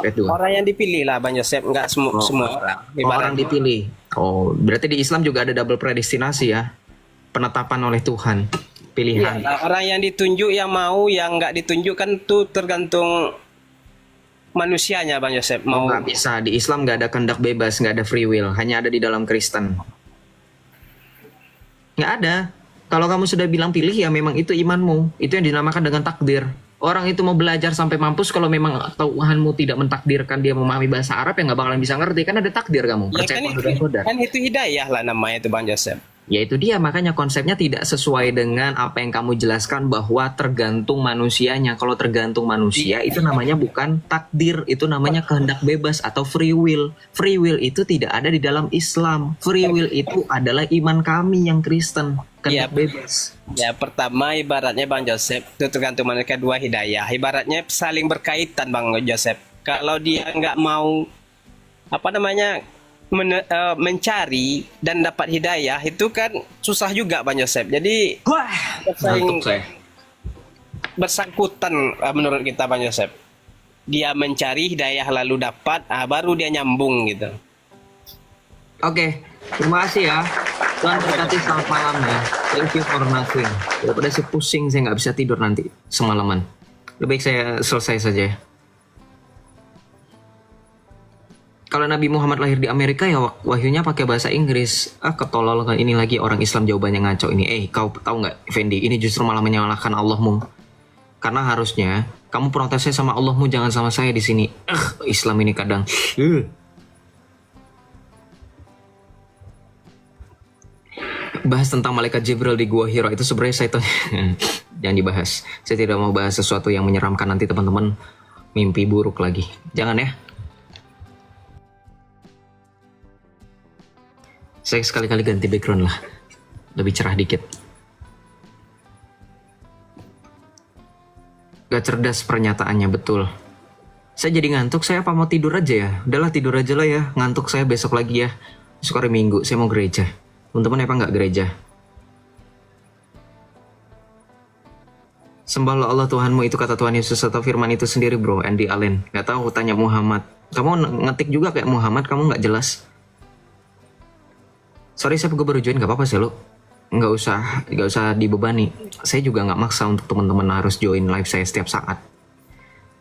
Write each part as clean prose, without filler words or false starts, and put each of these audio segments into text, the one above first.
ayat 2. Orang yang dipilih lah Bang Joseph, nggak semua orang. Orang Ibaratnya. dipilih. Oh, berarti di Islam juga ada double predestinasi ya. Penetapan oleh Tuhan. Iya, Pilihan. orang yang ditunjuk yang mau, yang nggak ditunjuk kan tuh tergantung manusianya Bang Joseph. Oh, Mau nggak bisa. Di Islam nggak ada kehendak bebas, nggak ada free will. Hanya ada di dalam Kristen. Nggak ada. Kalau kamu sudah bilang pilih, ya memang itu imanmu. Itu yang dinamakan dengan takdir. Orang itu mau belajar sampai mampus, kalau memang Tuhanmu tidak mentakdirkan dia memahami bahasa Arab, ya nggak bakalan bisa ngerti. Kan ada takdir kamu. ya Percaya kan pada itu, saudara. kan itu hidayah lah namanya itu Bang Joseph. Ya itu dia, makanya konsepnya tidak sesuai dengan apa yang kamu jelaskan bahwa tergantung manusianya. Kalau tergantung manusia, itu namanya bukan takdir, itu namanya kehendak bebas atau free will. Free will itu tidak ada di dalam Islam. Free will itu adalah iman kami yang Kristen, kehendak Iya. bebas. Ya pertama ibaratnya Bang Joseph itu tergantung manusia, kedua hidayah. Ibaratnya saling berkaitan Bang Joseph. Kalau dia nggak mau apa namanya mencari dan dapat hidayah itu kan susah juga Bang Joseph. Jadi Wah, ngantuk bersaing saya. bersangkutan menurut kita Bang Joseph. Dia mencari hidayah lalu dapat, baru dia nyambung gitu. Oke, terima kasih ya. Tuhan berkati, selamat malam ya. Thank you for nothing. Daripada saya pusing, saya nggak bisa tidur nanti semalaman. Lebih baik saya selesai saja ya. Kalau Nabi Muhammad lahir di Amerika, ya wahyunya pakai bahasa Inggris. Ketolol kan ini lagi, orang Islam jawabannya ngaco ini. Kau tahu nggak, Fendi? Ini justru malah menyalahkan Allahmu. Karena harusnya kamu protesnya sama Allahmu, jangan sama saya di sini. Islam ini kadang. Bahas tentang malaikat Jibril di Gua Hiro itu sebenarnya saya jangan dibahas. Saya tidak mau bahas sesuatu yang menyeramkan, nanti teman-teman mimpi buruk lagi. Jangan ya. Saya sekali-kali ganti background lah, lebih cerah dikit. Gak cerdas pernyataannya, betul. Saya jadi ngantuk, saya apa mau tidur aja ya? Udahlah tidur aja lah ya, ngantuk saya besok lagi ya. Besok hari Minggu, saya mau gereja. Teman-teman apa nggak gereja? Sembahlah Allah Tuhanmu, itu kata Tuhan Yesus atau firman itu sendiri bro, Andy Allen. Gak tahu, tanya Muhammad. Kamu ngetik juga kayak Muhammad, kamu nggak jelas. Sorry, saya baru join, gak apa-apa sih lo. Nggak usah dibebani. Saya juga nggak maksa untuk teman-teman harus join live saya setiap saat.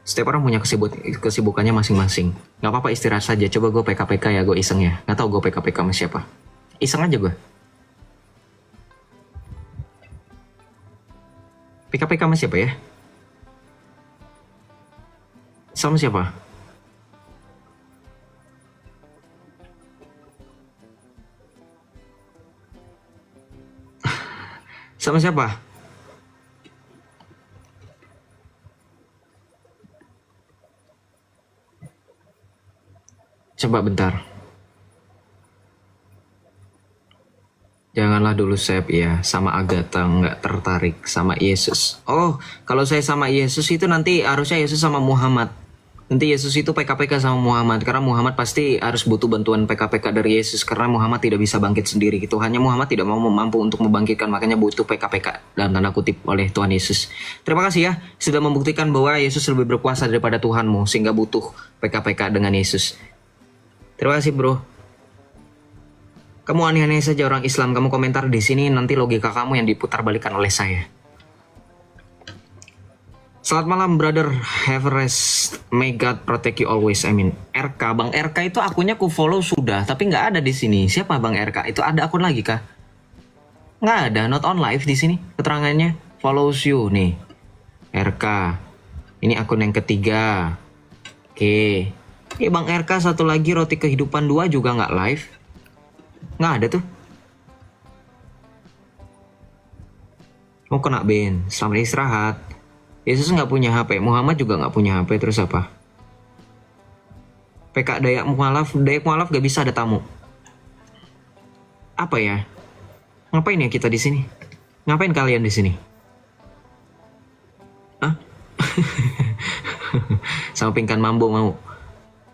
Setiap orang punya kesibukannya masing-masing. Nggak apa-apa, istirahat saja. Coba gue PKPK ya, gue iseng ya. Nggak tahu gue PKPK sama siapa. Iseng aja gue. PKPK sama siapa ya? Sama siapa? Sama siapa? Coba bentar. Janganlah dulu Sep ya, sama Agatha nggak tertarik sama Yesus. Oh, kalau saya sama Yesus itu nanti harusnya Yesus sama Muhammad. Nanti Yesus itu PKPK sama Muhammad, karena Muhammad pasti harus butuh bantuan PKPK dari Yesus, karena Muhammad tidak bisa bangkit sendiri gitu. Hanya Muhammad tidak mau mampu untuk membangkitkan, makanya butuh PKPK dalam tanda kutip oleh Tuhan Yesus. Terima kasih ya, sudah membuktikan bahwa Yesus lebih berkuasa daripada Tuhanmu, sehingga butuh PKPK dengan Yesus. Terima kasih bro. Kamu aneh-aneh saja orang Islam, kamu komentar di sini, nanti logika kamu yang diputar balikan oleh saya. Selamat malam brother, have a rest, may God protect you always. I mean, RK, Bang RK itu akunnya ku follow sudah, tapi nggak ada di sini. Siapa Bang RK? Itu ada akun lagi kah? Nggak ada, not on live di sini. Keterangannya follows you nih, RK. Ini akun yang ketiga. Oke, Bang RK satu lagi, Roti Kehidupan 2 juga nggak live. Nggak ada tuh. Mau kena ban, selamat istirahat. Yesus nggak punya HP, Muhammad juga nggak punya HP, terus apa? PK Dayak Mualaf gak bisa ada tamu. Apa ya? Ngapain ya kita di sini? Ngapain kalian di sini? Hah? Sama Pingkan Mambo mau?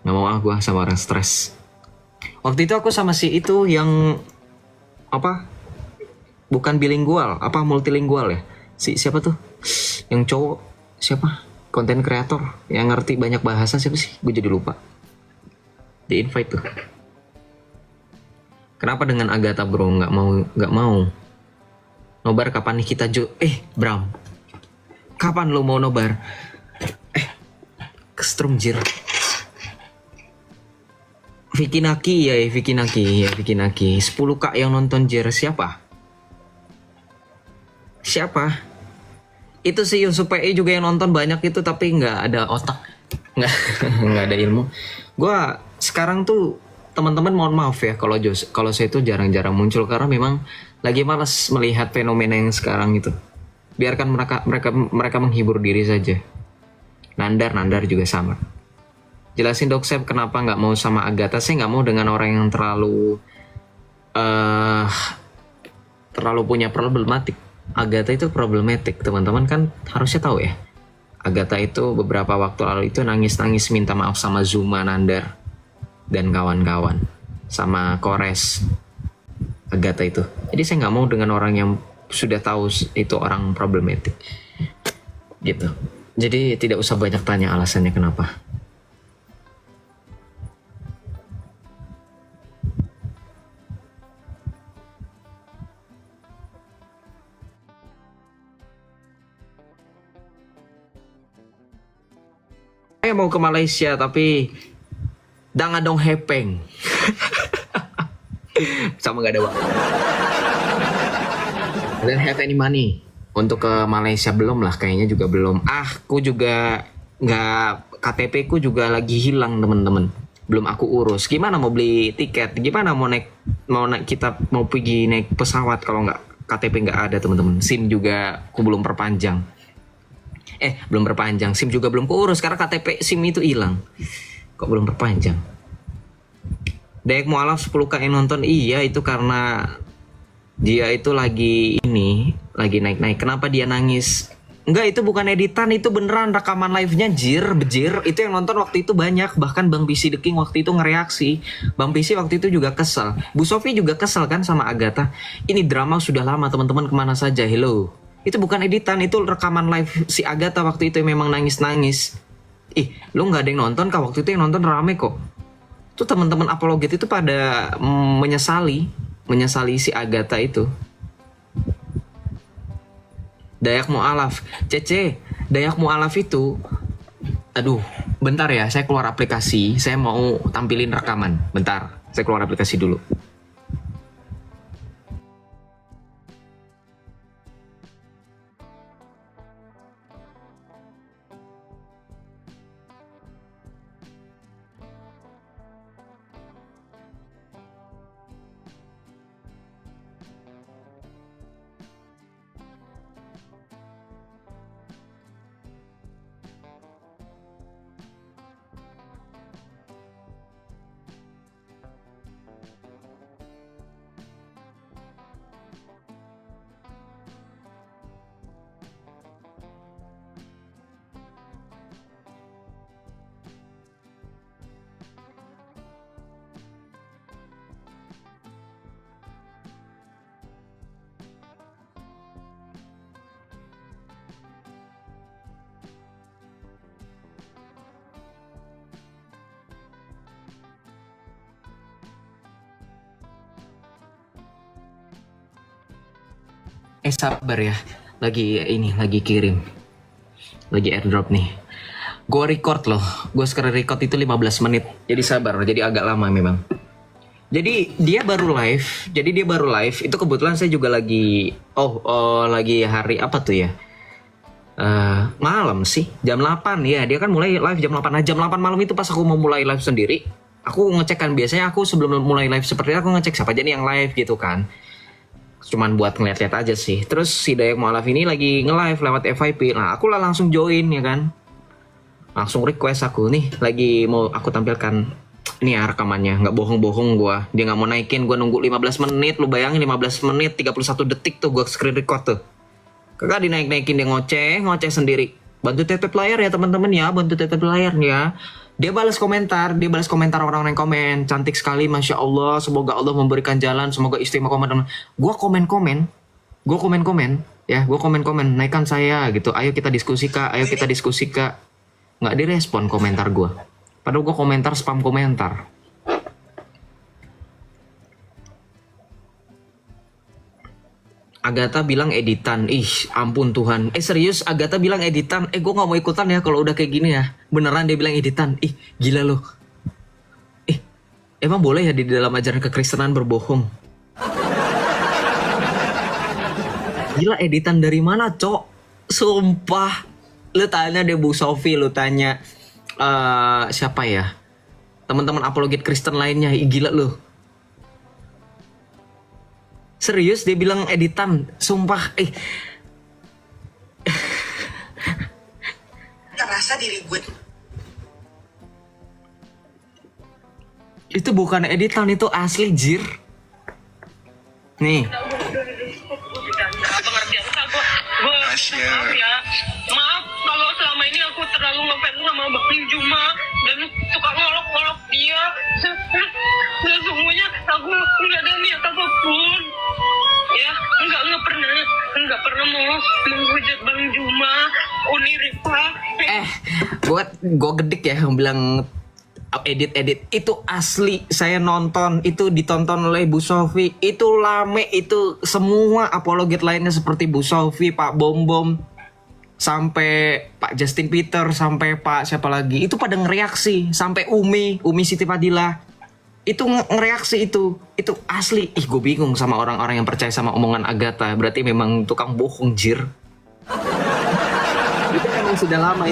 Nggak mau ah, gue sama orang stres. Waktu itu aku sama si itu yang apa? Bukan bilingual, apa multilingual ya? Si siapa tuh? Yang cowok siapa? konten kreator yang ngerti banyak bahasa, siapa sih? Gue jadi lupa. Di invite tuh. Kenapa dengan Agatha bro nggak mau? Nobar kapan nih kita Bram, kapan lo mau nobar? Kestrum jir. Vicky Naki. 10k yang nonton jir. Siapa? Itu si Yusuf PE juga yang nonton banyak itu, tapi nggak ada otak, nggak ada ilmu. Gua sekarang tuh teman-teman mohon maaf ya kalau saya itu jarang-jarang muncul karena memang lagi malas melihat fenomena yang sekarang itu. Biarkan mereka menghibur diri saja. Nandar juga sama. Jelasin dok Sep kenapa nggak mau sama Agatha. Saya nggak mau dengan orang yang terlalu punya problematik. Agatha itu problematik, teman-teman kan harusnya tahu ya. Agatha itu beberapa waktu lalu itu nangis minta maaf sama Zuma, Nandar dan kawan-kawan, sama Kores. Agatha itu. Jadi saya nggak mau dengan orang yang sudah tahu itu orang problematik. Gitu. Jadi tidak usah banyak tanya alasannya kenapa. Saya mau ke Malaysia tapi dong hepeng. Sama gak ada waktu. Dan have any money untuk ke Malaysia belum lah, kayaknya juga belum. Aku juga nggak, KTP ku juga lagi hilang temen-temen. Belum aku urus. Gimana mau beli tiket? Gimana mau naik kita mau pergi naik pesawat kalau nggak KTP nggak ada temen-temen. SIM juga aku belum perpanjang. Belum perpanjang, SIM juga belum keurus karena KTP SIM itu hilang. Kok belum perpanjang? Dayak mualaf 10k yang nonton. Iya, itu karena dia itu lagi naik-naik. Kenapa dia nangis? Enggak, itu bukan editan, itu beneran rekaman live-nya bejir. Itu yang nonton waktu itu banyak, bahkan Bang PC The King waktu itu ngereaksi. Bang PC waktu itu juga kesel. Bu Sofi juga kesel kan sama Agatha. Ini drama sudah lama teman-teman, kemana saja? Hello. Itu bukan editan, itu rekaman live si Agatha waktu itu yang memang nangis-nangis. Lu nggak ada yang nonton kah? Waktu itu yang nonton rame kok. Tuh teman-teman apologet itu pada menyesali si Agatha itu. Dayak mualaf, Cece, Dayak mualaf itu, aduh, bentar ya, saya keluar aplikasi, saya mau tampilin rekaman, bentar, saya keluar aplikasi dulu. Sabar ya, lagi kirim, lagi airdrop nih. Gue record loh, gue sekarang record itu 15 menit, jadi sabar, jadi agak lama memang. Jadi dia baru live, itu kebetulan saya juga lagi, lagi hari apa tuh ya? Malam sih, jam 8 ya, dia kan mulai live jam 8. Nah jam 8 malam itu pas aku mau mulai live sendiri, aku ngecek kan, biasanya aku sebelum mulai live seperti itu aku ngecek siapa aja nih yang live gitu kan. Cuman buat ngeliat-liat aja sih. Terus si Dayak mualaf ini lagi nge-live lewat FYP. Nah aku lah langsung join ya kan. Langsung request aku nih. Lagi mau aku tampilkan. Ini ya rekamannya. Gak bohong-bohong gue. Dia gak mau naikin. Gue nunggu 15 menit. Lu bayangin 15 menit 31 detik tuh gue screen record tuh. Kagak dinaik-naikin. Dia ngoceh sendiri. Bantu tap layar ya teman-teman ya. Bantu tap layar ya. Dia balas komentar orang-orang yang komen, cantik sekali, masya Allah, semoga Allah memberikan jalan, semoga istimewa. Gue komen, naikkan saya gitu, ayo kita diskusi kak, nggak direspon komentar gue. Padahal gue komentar spam komentar. Agatha bilang editan. Ih, ampun Tuhan. Serius Agatha bilang editan. Gue gak mau ikutan ya kalau udah kayak gini ya. Beneran dia bilang editan. Ih, gila loh. Emang boleh ya di dalam ajaran kekristenan berbohong? Gila, editan dari mana, Cok? Sumpah. Lu tanya deh Bu Sofi, lu tanya siapa ya? Teman-teman apologet Kristen lainnya. Ih, gila loh. Serius dia bilang editan, sumpah. Ngerasa diri gue itu bukan editan, itu asli jir. Nih. maaf ya. Maaf kalau selama ini aku terlalu ngefans sama Bang Juma dan suka ngolok-ngolok dia. Sesungguhnya aku nggak ada niat apapun. Ya, nggak pernah mau menghujat Bang Juma, Uni Rifa. Gue gedik ya bilang edit itu asli. Saya nonton itu, ditonton oleh Bu Sofi, itu rame, itu semua apologet lainnya seperti Bu Sofi, Pak Bom Bom, sampai Pak Justin Peter, sampai Pak siapa lagi, itu pada ngereaksi, sampai Umi Siti Fadila itu ngereaksi itu asli. Gue bingung sama orang-orang yang percaya sama omongan Agatha, berarti memang tukang bohong jir. Itu memang sudah lama.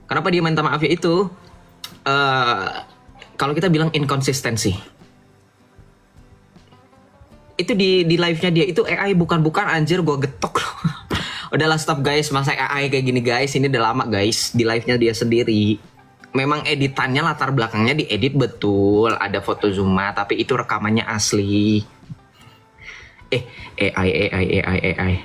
Kenapa dia minta maaf ya itu? Kalau kita bilang inkonsistensi, itu di live-nya dia itu AI bukan anjir, gue getok loh. Udahlah stop guys, masa AI kayak gini guys, ini udah lama guys. Di live-nya dia sendiri, memang editannya latar belakangnya diedit betul, ada foto Zuma, tapi itu rekamannya asli. AI.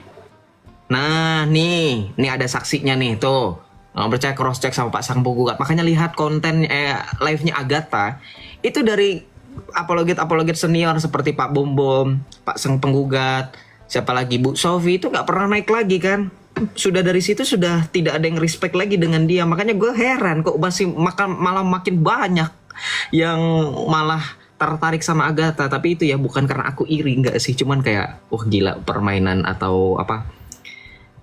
Nah nih ada saksinya nih tuh. Nggak percaya cross check sama Pak Sang Penggugat. Makanya lihat konten live-nya Agatha itu dari apologet senior seperti Pak Bom Bom, Pak Sang Penggugat, siapa lagi, Bu Sofi, itu nggak pernah naik lagi kan. Sudah dari situ sudah tidak ada yang respect lagi dengan dia. Makanya gue heran kok masih malah makin banyak yang malah tertarik sama Agatha. Tapi itu ya bukan karena aku iri, nggak sih, cuman kayak gila, permainan atau apa,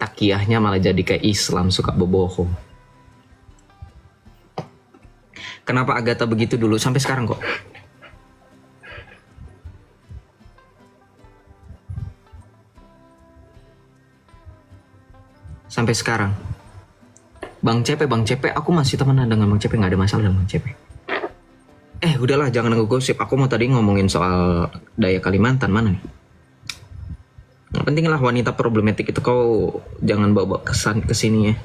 takiyahnya malah jadi kayak Islam, suka berbohong. Kenapa Agatha begitu dulu sampai sekarang kok? Sampai sekarang. Bang Cepe, aku masih temenan dengan Bang Cepe, nggak ada masalah dengan Bang Cepe. Udahlah, jangan ngegosip. Aku mau tadi ngomongin soal Daya Kalimantan, mana nih? Yang penting lah wanita problematik itu kau jangan bawa kesan ke sini ya.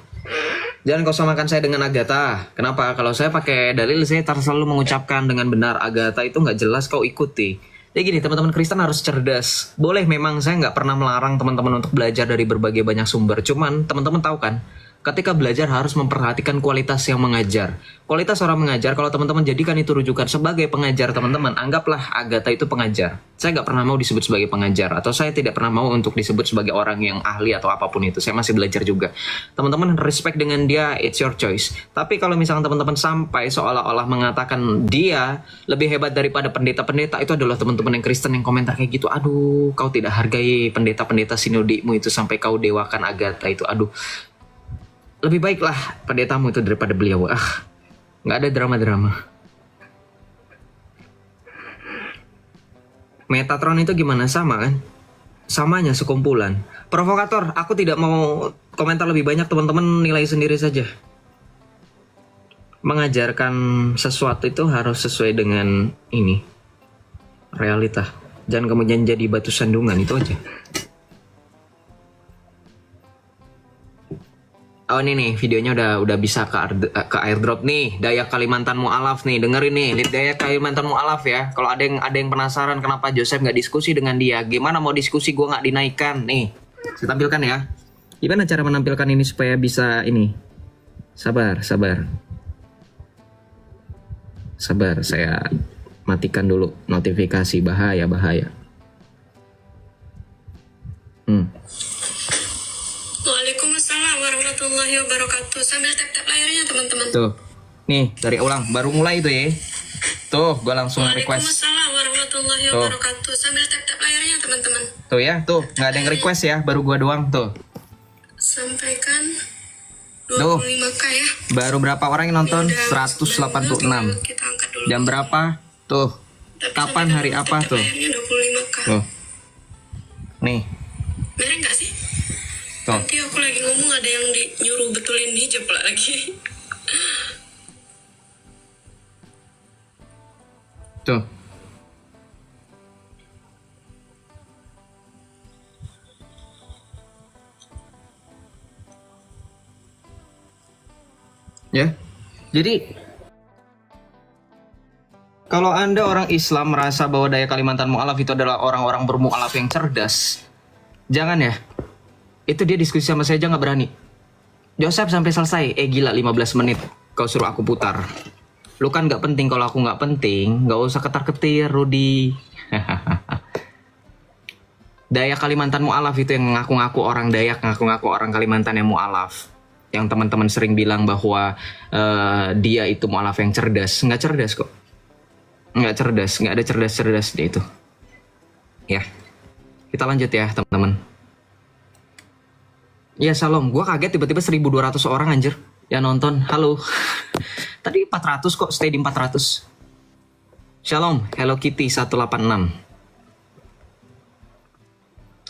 Jangan kau samakan saya dengan Agatha. Kenapa? Kalau saya pakai dalil, saya selalu mengucapkan dengan benar. Agatha itu nggak jelas, kau ikuti. Jadi gini, teman-teman Kristen harus cerdas. Boleh, memang saya nggak pernah melarang teman-teman untuk belajar dari berbagai banyak sumber. Cuman teman-teman tahu kan, ketika belajar harus memperhatikan kualitas yang mengajar. Kualitas orang mengajar, kalau teman-teman jadikan itu rujukan sebagai pengajar teman-teman, anggaplah Agatha itu pengajar. Saya nggak pernah mau disebut sebagai pengajar, atau saya tidak pernah mau untuk disebut sebagai orang yang ahli atau apapun itu. Saya masih belajar juga. Teman-teman respect dengan dia, it's your choice. Tapi kalau misalnya teman-teman sampai seolah-olah mengatakan dia lebih hebat daripada pendeta-pendeta, itu adalah teman-teman yang Kristen yang komentar kayak gitu. Aduh, kau tidak hargai pendeta-pendeta sinodimu itu sampai kau dewakan Agatha itu. Aduh, lebih baiklah pendetamu itu daripada beliau. Nggak ada drama-drama. Metatron itu gimana? Sama kan? Samanya sekumpulan. Provokator, aku tidak mau komentar lebih banyak, teman-teman nilai sendiri saja. Mengajarkan sesuatu itu harus sesuai dengan ini, realita. Jangan kemudian jadi batu sandungan, itu aja. Oh ini nih videonya udah bisa ke airdrop nih. Daya Kalimantan Mu'alaf nih, dengerin nih, lihat Daya Kalimantan Mu'alaf ya. Kalau ada yang penasaran kenapa Joseph nggak diskusi dengan dia, gimana mau diskusi gue nggak dinaikkan nih. Saya tampilkan ya. Gimana cara menampilkan ini supaya bisa ini? Sabar, saya matikan dulu notifikasi, bahaya. Waalaikumsalam warahmatullahi warahmatullahi wabarakatuh. Sambil tap-tap layarnya teman-teman. Tuh. Nih, dari ulang. Baru mulai itu ya. Tuh, gue langsung request. Waalaikumsalam warahmatullahi wabarakatuh. Sambil tap-tap layarnya teman-teman. Tuh ya, tuh. Nggak ada yang request ya. Baru gue doang. Tuh. Sampaikan Tuh. 25k ya. Baru berapa orang yang nonton? Udah 186. Kita angkat dulu. Jam berapa? Tuh. Tapi Kapan, sampai hari apa tap-tap tuh? layarnya 25k. Tuh. Nih. Merah nggak sih? Tuh. Nanti aku lagi ngomong ada yang nyuruh betulin hijab lagi. Tuh. Ya. Jadi kalau Anda orang Islam merasa bahwa daya Kalimantan mu'alaf itu adalah orang-orang bermu'alaf yang cerdas, jangan ya. Itu dia diskusi sama saya aja nggak berani. Joseph sampai selesai. Gila 15 menit. Kau suruh aku putar. Lu kan nggak penting, kalau aku nggak penting, nggak usah ketar-ketir, Rudy. Daya Kalimantan mu'alaf itu yang ngaku-ngaku orang Dayak, ngaku-ngaku orang Kalimantan yang mu'alaf. Yang teman-teman sering bilang bahwa dia itu mu'alaf yang cerdas. Nggak cerdas kok. Nggak cerdas, nggak ada cerdas-cerdas dia itu. Ya, kita lanjut ya teman-teman. Ya Shalom, gue kaget tiba-tiba 1.200 orang anjir yang nonton. Halo. Tadi 400 kok, stay di 400. Shalom, Hello Kitty 186.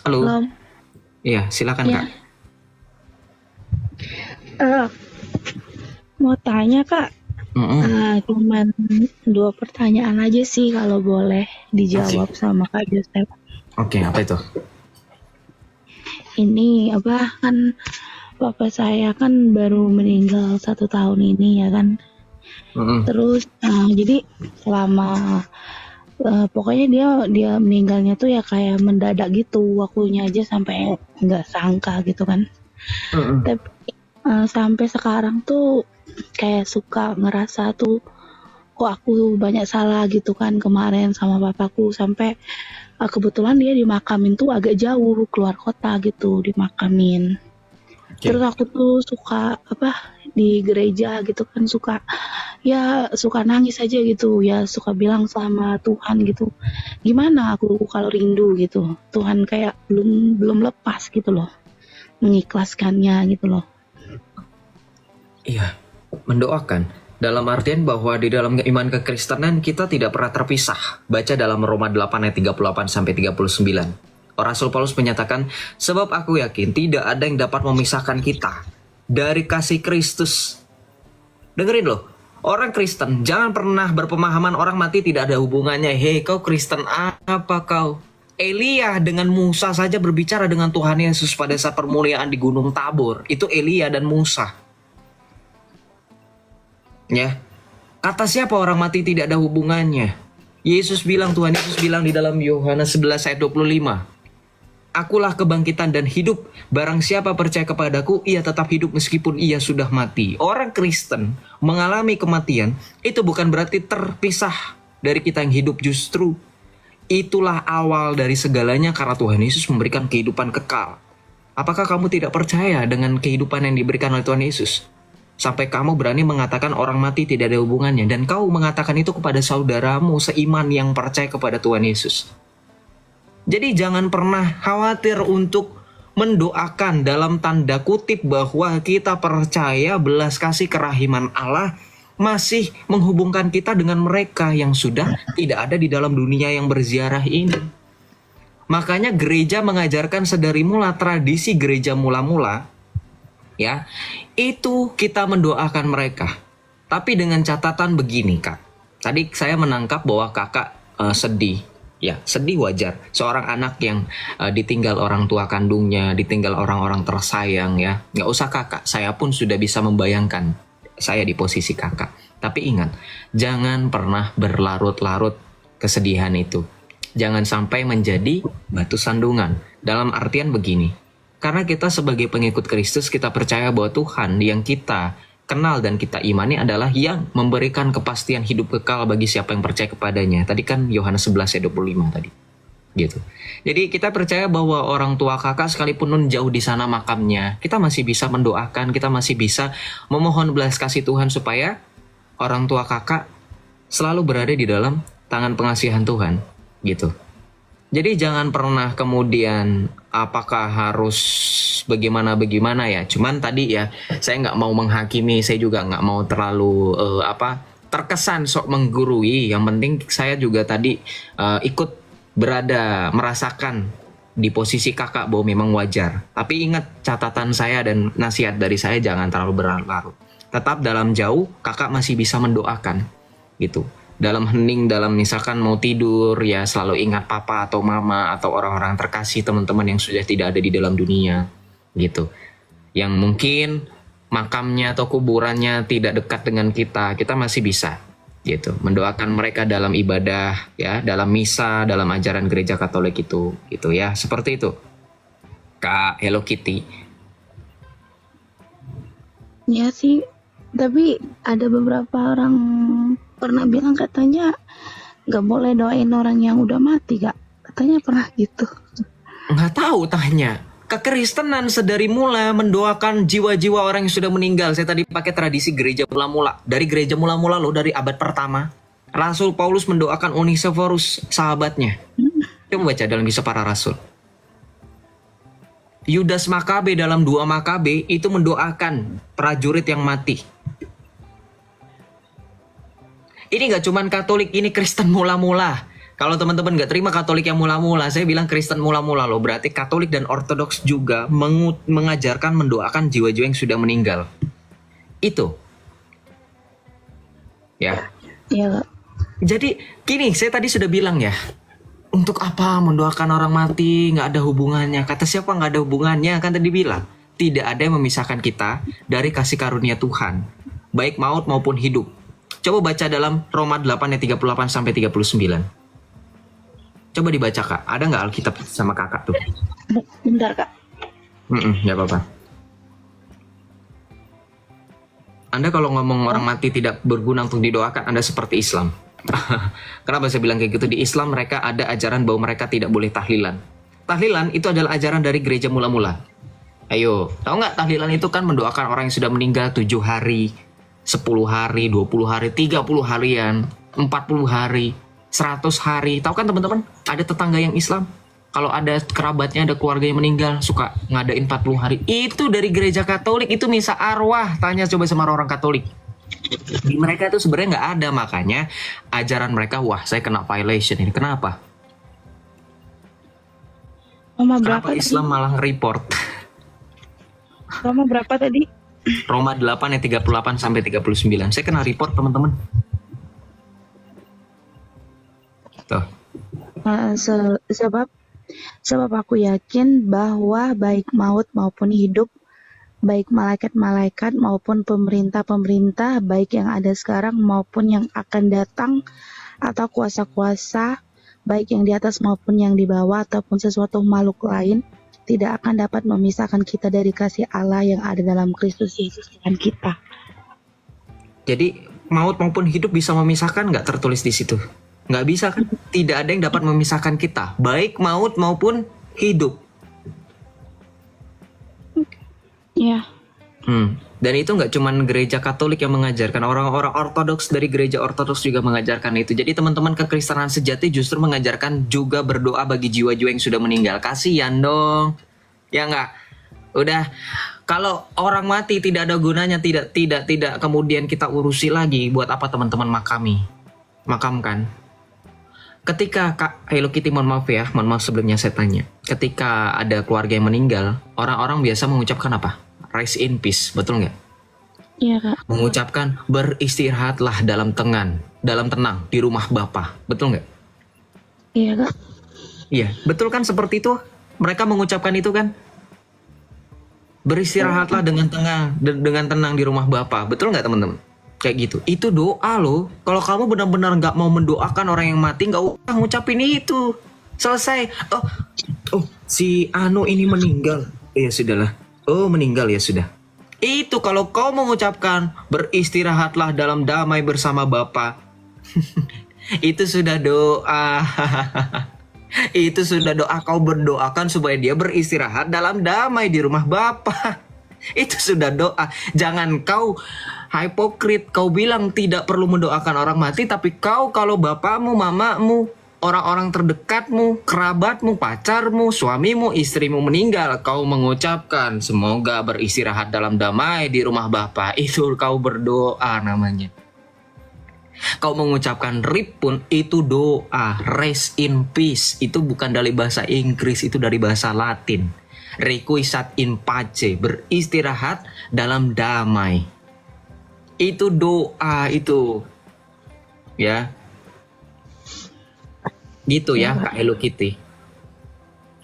Halo. Halo. Iya, silakan Ya. Kak. Mau tanya Kak, cuman 2 pertanyaan aja sih kalau boleh dijawab sama Kak Joseph. Oke, apa itu? Ini apa kan bapak saya kan baru meninggal 1 tahun ini ya kan. Terus jadi selama pokoknya dia meninggalnya tuh ya kayak mendadak gitu, waktunya aja sampai nggak sangka gitu kan. Tapi sampai sekarang tuh kayak suka ngerasa tuh kok aku banyak salah gitu kan kemarin sama bapakku, sampai kebetulan dia dimakamin tuh agak jauh keluar kota gitu dimakamin. Terus aku tuh suka di gereja gitu kan suka nangis aja gitu ya, suka bilang sama Tuhan gitu, gimana aku kalau rindu gitu, Tuhan kayak belum lepas gitu loh mengikhlaskannya gitu loh. Iya, mendoakan. Dalam artian bahwa di dalam iman kekristenan kita tidak pernah terpisah. Baca dalam Roma 8 ayat 38-39. Rasul Paulus menyatakan, sebab aku yakin tidak ada yang dapat memisahkan kita dari kasih Kristus. Dengerin loh, orang Kristen jangan pernah berpemahaman orang mati tidak ada hubungannya. Hei, kau Kristen apa kau? Elia dengan Musa saja berbicara dengan Tuhan Yesus pada saat permuliaan di Gunung Tabor. Itu Elia dan Musa. Ya, kata siapa orang mati tidak ada hubungannya? Tuhan Yesus bilang di dalam Yohanes 11 ayat 25. Akulah kebangkitan dan hidup. Barang siapa percaya kepadaku, ia tetap hidup meskipun ia sudah mati. Orang Kristen mengalami kematian, itu bukan berarti terpisah dari kita yang hidup. Justru itulah awal dari segalanya karena Tuhan Yesus memberikan kehidupan kekal. Apakah kamu tidak percaya dengan kehidupan yang diberikan oleh Tuhan Yesus? Sampai kamu berani mengatakan orang mati tidak ada hubungannya. Dan kau mengatakan itu kepada saudaramu seiman yang percaya kepada Tuhan Yesus. Jadi jangan pernah khawatir untuk mendoakan dalam tanda kutip bahwa kita percaya belas kasih kerahiman Allah masih menghubungkan kita dengan mereka yang sudah tidak ada di dalam dunia yang berziarah ini. Makanya gereja mengajarkan sedari mula, tradisi gereja mula-mula, ya, itu kita mendoakan mereka. Tapi dengan catatan begini, Kak. Tadi saya menangkap bahwa kakak sedih. Ya, sedih wajar. Seorang anak yang ditinggal orang tua kandungnya, ditinggal orang-orang tersayang, ya. Nggak usah kakak, saya pun sudah bisa membayangkan saya di posisi kakak. Tapi ingat, jangan pernah berlarut-larut kesedihan itu. Jangan sampai menjadi batu sandungan. Dalam artian begini, karena kita sebagai pengikut Kristus, kita percaya bahwa Tuhan yang kita kenal dan kita imani adalah yang memberikan kepastian hidup kekal bagi siapa yang percaya kepadanya. Tadi kan Yohanes 11 ayat 25 tadi. gitu. Jadi kita percaya bahwa orang tua kakak sekalipun nun jauh di sana makamnya, kita masih bisa mendoakan, kita masih bisa memohon belas kasih Tuhan supaya orang tua kakak selalu berada di dalam tangan pengasihan Tuhan gitu. Jadi jangan pernah kemudian apakah harus bagaimana ya. Cuman tadi ya saya nggak mau menghakimi, saya juga nggak mau terlalu terkesan sok menggurui. Yang penting saya juga tadi ikut berada merasakan di posisi kakak bahwa memang wajar. Tapi ingat catatan saya dan nasihat dari saya jangan terlalu berlarut. Tetap dalam jauh kakak masih bisa mendoakan gitu. Dalam hening, dalam misalkan mau tidur ya selalu ingat papa atau mama atau orang-orang terkasih, teman-teman yang sudah tidak ada di dalam dunia gitu. Yang mungkin makamnya atau kuburannya tidak dekat dengan kita masih bisa gitu mendoakan mereka dalam ibadah ya, dalam misa, dalam ajaran gereja Katolik itu gitu ya. Seperti itu. Kak Hello Kitty. Ya sih, tapi ada beberapa orang pernah bilang katanya nggak boleh doain orang yang udah mati, Kak. Katanya pernah gitu. Nggak tahu tanya. Kekristenan sedari mula mendoakan jiwa-jiwa orang yang sudah meninggal. Saya tadi pakai tradisi gereja mula-mula. Dari gereja mula-mula loh, dari abad pertama. Rasul Paulus mendoakan Onesiphorus, sahabatnya. Coba baca dalam Kisah Para Rasul. Yudas Makabe dalam 2 Makabe itu mendoakan prajurit yang mati. Ini gak cuman Katolik, ini Kristen mula-mula. Kalau teman-teman gak terima Katolik yang mula-mula, saya bilang Kristen mula-mula loh. Berarti Katolik dan Ortodoks juga mengajarkan mendoakan jiwa-jiwa yang sudah meninggal. Itu. Ya. Iya, Kak. Jadi gini, saya tadi sudah bilang ya. Untuk apa mendoakan orang mati, gak ada hubungannya. Kata siapa gak ada hubungannya? Kan tadi bilang. Tidak ada yang memisahkan kita dari kasih karunia Tuhan. Baik maut maupun hidup. Coba baca dalam Roma 8 ayat 38 sampai 39. Coba dibaca, Kak. Ada nggak Alkitab sama kakak tuh? Bentar, Kak. Nggak apa-apa. Anda kalau ngomong orang mati tidak berguna untuk didoakan, Anda seperti Islam. Kenapa saya bilang kayak gitu? Di Islam mereka ada ajaran bahwa mereka tidak boleh tahlilan. Tahlilan itu adalah ajaran dari gereja mula-mula. Ayo, tahu nggak tahlilan itu kan mendoakan orang yang sudah meninggal 7 hari, 10 hari, 20 hari, 30 harian, 40 hari, 100 hari. Tahu kan teman-teman? Ada tetangga yang Islam. Kalau ada kerabatnya, ada keluarga yang meninggal, suka ngadain 40 hari. Itu dari gereja Katolik, itu misa arwah. Tanya coba sama orang Katolik. Di mereka itu sebenarnya nggak ada. Makanya ajaran mereka, wah saya kena violation ini. Kenapa? Roma Kenapa berapa Islam tadi? malah nge-report? Roma berapa tadi? Roma 8 ayat 38 sampai 39. Saya kena report teman-teman. Tuh. Sebab aku yakin bahwa baik maut maupun hidup, baik malaikat-malaikat maupun pemerintah-pemerintah, baik yang ada sekarang maupun yang akan datang, atau kuasa-kuasa, baik yang di atas maupun yang di bawah, ataupun sesuatu makhluk lain, tidak akan dapat memisahkan kita dari kasih Allah yang ada dalam Kristus Yesus dengan kita. Jadi maut maupun hidup bisa memisahkan, nggak tertulis di situ? Nggak bisa kan? Tidak ada yang dapat memisahkan kita, baik maut maupun hidup. Ya. Dan itu nggak cuman gereja Katolik yang mengajarkan, orang-orang Ortodoks dari gereja Ortodoks juga mengajarkan itu. Jadi teman-teman kekristenan sejati justru mengajarkan juga berdoa bagi jiwa-jiwa yang sudah meninggal. Kasihan dong, ya nggak? Udah, kalau orang mati tidak ada gunanya, tidak kemudian kita urusi lagi. Buat apa teman-teman makamkan? Ketika Kak Hello Kitty, mohon maaf sebelumnya saya tanya. Ketika ada keluarga yang meninggal, orang-orang biasa mengucapkan apa? Rest in peace, betul nggak? Iya, Kak. Mengucapkan beristirahatlah dalam tenang di rumah Bapa, betul nggak? Iya, Kak. Iya, betul kan seperti itu? Mereka mengucapkan itu kan? Beristirahatlah dengan tenang di rumah Bapa, betul nggak teman-teman? Kayak gitu. Itu doa loh. Kalau kamu benar-benar nggak mau mendoakan orang yang mati, nggak usah ngucapin itu. Selesai. Oh, si Anu ini meninggal. Ya sudahlah. Oh, meninggal ya sudah. Itu kalau kau mengucapkan beristirahatlah dalam damai bersama Bapa. Itu sudah doa. Itu sudah doa, kau berdoakan supaya dia beristirahat dalam damai di rumah Bapa. Itu sudah doa. Jangan kau hipokrit, kau bilang tidak perlu mendoakan orang mati, tapi kau kalau bapamu, mamamu, orang-orang terdekatmu, kerabatmu, pacarmu, suamimu, istrimu meninggal, kau mengucapkan semoga beristirahat dalam damai di rumah Bapa. Itu kau berdoa namanya. Kau mengucapkan RIP pun itu doa, rest in peace. Itu bukan dari bahasa Inggris, itu dari bahasa Latin. Requiescat in pace, beristirahat dalam damai. Itu doa itu. Ya. Gitu ya, Kak Hello Kitty.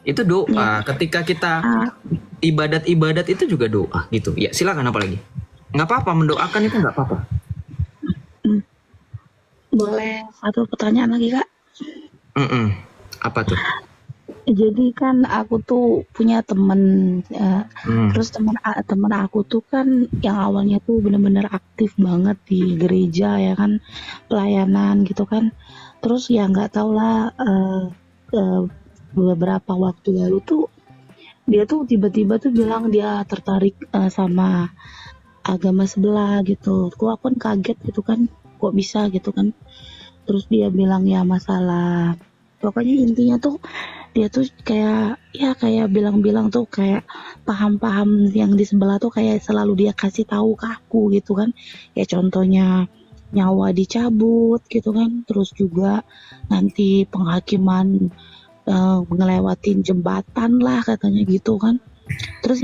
Itu doa. Ketika kita ibadat-ibadat itu juga doa gitu. Ya, silakan apa lagi? Nggak apa-apa, mendoakan itu nggak apa-apa. Boleh satu pertanyaan lagi, Kak? Apa tuh? Jadi kan aku tuh punya temen, terus temen aku tuh kan yang awalnya tuh bener-bener aktif banget di gereja ya kan, pelayanan gitu kan. Terus ya nggak tau lah, beberapa waktu lalu tuh dia tuh tiba-tiba tuh bilang dia tertarik sama agama sebelah gitu. Aku kan kaget gitu kan, kok bisa gitu kan. Terus dia bilang ya masalah, pokoknya intinya tuh dia tuh kayak bilang-bilang tuh kayak paham-paham yang di sebelah tuh kayak selalu dia kasih tahu ke aku gitu kan. Ya contohnya nyawa dicabut gitu kan, terus juga nanti penghakiman ngelewatin jembatan lah katanya gitu kan. Terus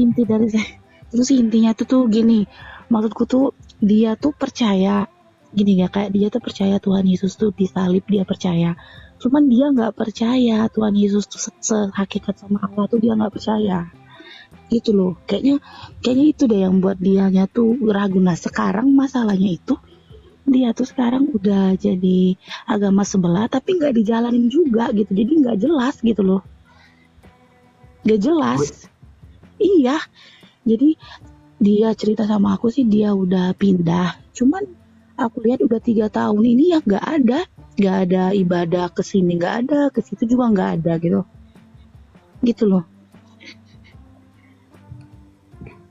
intinya tuh gini, maksudku tuh dia tuh percaya gini ya, kayak dia tuh percaya Tuhan Yesus tuh disalib, dia percaya. Cuman dia nggak percaya Tuhan Yesus tuh sehakikat sama Allah tuh, dia nggak percaya. Gitu loh. Kayaknya itu deh yang buat dianya tuh ragu. Nah sekarang masalahnya itu dia tuh sekarang udah jadi agama sebelah tapi nggak dijalanin juga gitu. Jadi nggak jelas gitu loh. Nggak jelas. Iya. Jadi dia cerita sama aku sih dia udah pindah. Cuman aku lihat udah 3 tahun ini ya nggak ada ibadah ke sini, nggak ada, ke situ juga nggak ada gitu loh.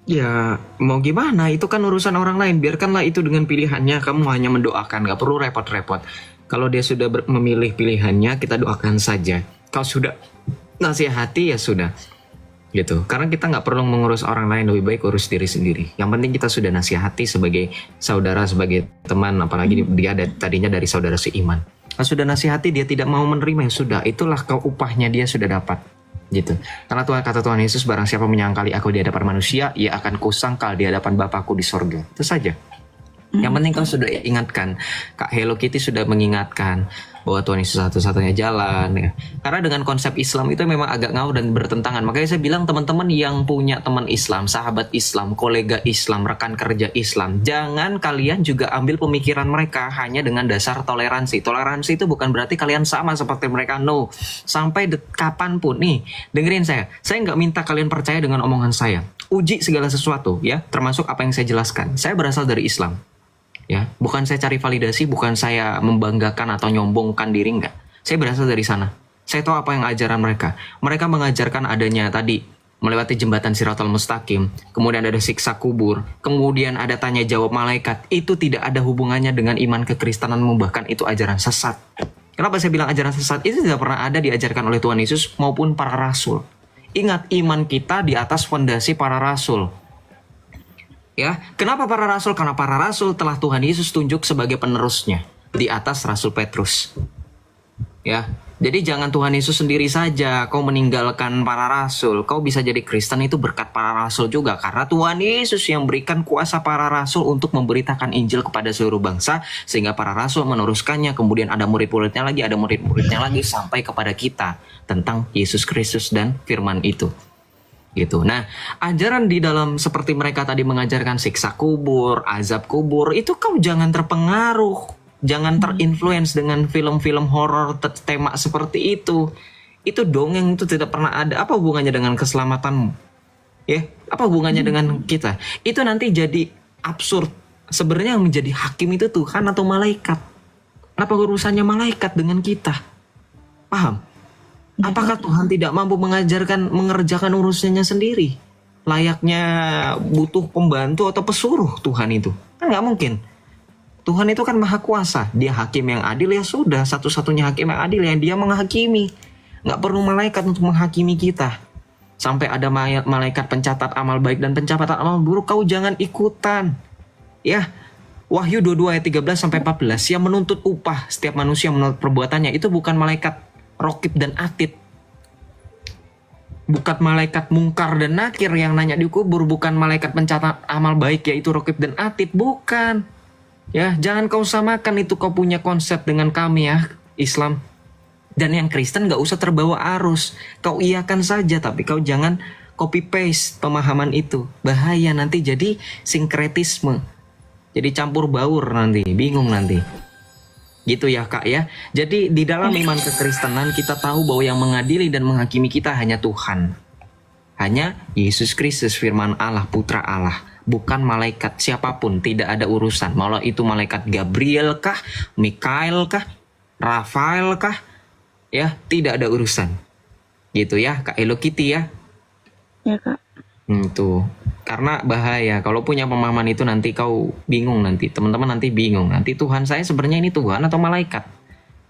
Ya mau gimana, itu kan urusan orang lain. Biarkanlah itu dengan pilihannya. Kamu hanya mendoakan, gak perlu repot-repot. Kalau dia sudah memilih pilihannya, kita doakan saja. Kalau sudah nasihati ya sudah gitu. Karena kita gak perlu mengurus orang lain, lebih baik urus diri sendiri. Yang penting kita sudah nasihati sebagai saudara, sebagai teman. Apalagi dia tadinya dari saudara seiman. Kalau sudah nasihati dia tidak mau menerima, ya sudah, itulah upahnya dia sudah dapat gitu. Karena kata Tuhan Yesus, barang siapa menyangkali aku di hadapan manusia, ia akan kusangkal di hadapan Bapakku di sorga. Itu saja. Yang penting kau sudah ingatkan. Kak Hello Kitty sudah mengingatkan bahwa Tuhan Yesus satu-satunya jalan ya. Karena dengan konsep Islam itu memang agak ngawur dan bertentangan. Makanya saya bilang teman-teman yang punya teman Islam, sahabat Islam, kolega Islam, rekan kerja Islam, jangan kalian juga ambil pemikiran mereka hanya dengan dasar toleransi. Toleransi itu bukan berarti kalian sama seperti mereka. No. Sampai kapanpun nih, dengerin saya nggak minta kalian percaya dengan omongan saya. Uji segala sesuatu ya, termasuk apa yang saya jelaskan. Saya berasal dari Islam. Ya, bukan saya cari validasi, bukan saya membanggakan atau nyombongkan diri, enggak. Saya berasal dari sana. Saya tahu apa yang ajaran mereka. Mereka mengajarkan adanya tadi melewati jembatan Siratal Mustaqim, kemudian ada siksa kubur, kemudian ada tanya jawab malaikat. Itu tidak ada hubungannya dengan iman kekristenanmu, bahkan itu ajaran sesat. Kenapa saya bilang ajaran sesat? Itu tidak pernah ada diajarkan oleh Tuhan Yesus maupun para rasul. Ingat, iman kita di atas fondasi para rasul. Ya, kenapa para rasul? Karena para rasul telah Tuhan Yesus tunjuk sebagai penerusnya di atas Rasul Petrus. Ya, jadi jangan Tuhan Yesus sendiri saja kau meninggalkan para rasul. Kau bisa jadi Kristen itu berkat para rasul juga, karena Tuhan Yesus yang berikan kuasa para rasul untuk memberitakan Injil kepada seluruh bangsa, sehingga para rasul meneruskannya. Kemudian ada murid-muridnya lagi sampai kepada kita tentang Yesus Kristus dan firman itu. Gitu. Nah, ajaran di dalam seperti mereka tadi mengajarkan siksa kubur, azab kubur, itu kau jangan terpengaruh, jangan terinfluence dengan film-film horor tema seperti itu. Itu dongeng, itu tidak pernah ada. Apa hubungannya dengan keselamatanmu? Ya, apa hubungannya dengan kita? Itu nanti jadi absurd. Sebenarnya yang menjadi hakim itu Tuhan atau malaikat? Apa urusannya malaikat dengan kita? Paham? Apakah Tuhan tidak mampu mengerjakan urusannya sendiri? Layaknya butuh pembantu atau pesuruh Tuhan itu? Kan nggak mungkin. Tuhan itu kan maha kuasa. Dia hakim yang adil, ya sudah. Satu-satunya hakim yang adil yang dia menghakimi. Nggak perlu malaikat untuk menghakimi kita. Sampai ada malaikat pencatat amal baik dan pencatat amal buruk, kau jangan ikutan. Ya, Wahyu 22 ayat 13 sampai 14, yang menuntut upah setiap manusia menurut perbuatannya itu bukan malaikat Rokib dan Atid. Bukan malaikat Mungkar dan Nakir yang nanya di kubur, bukan malaikat pencatat amal baik yaitu Rokib dan Atid, bukan. Ya, jangan kau samakan itu, kau punya konsep dengan kami ya, Islam. Dan yang Kristen gak usah terbawa arus. Kau iyakan saja, tapi kau jangan copy paste pemahaman itu. Bahaya, nanti jadi sinkretisme. Jadi campur baur nanti, bingung nanti. Gitu ya Kak ya. Jadi di dalam iman kekristenan kita tahu bahwa yang mengadili dan menghakimi kita hanya Tuhan. Hanya Yesus Kristus, firman Allah, putra Allah. Bukan malaikat siapapun, tidak ada urusan. Malah itu malaikat Gabriel kah, Mikael kah, Rafael kah, ya tidak ada urusan. Gitu ya Kak Hello Kitty ya. Ya Kak. Tuh. Karena bahaya, kalau punya pemahaman itu nanti kau bingung nanti. Teman-teman nanti bingung. Nanti Tuhan saya sebenarnya ini Tuhan atau malaikat.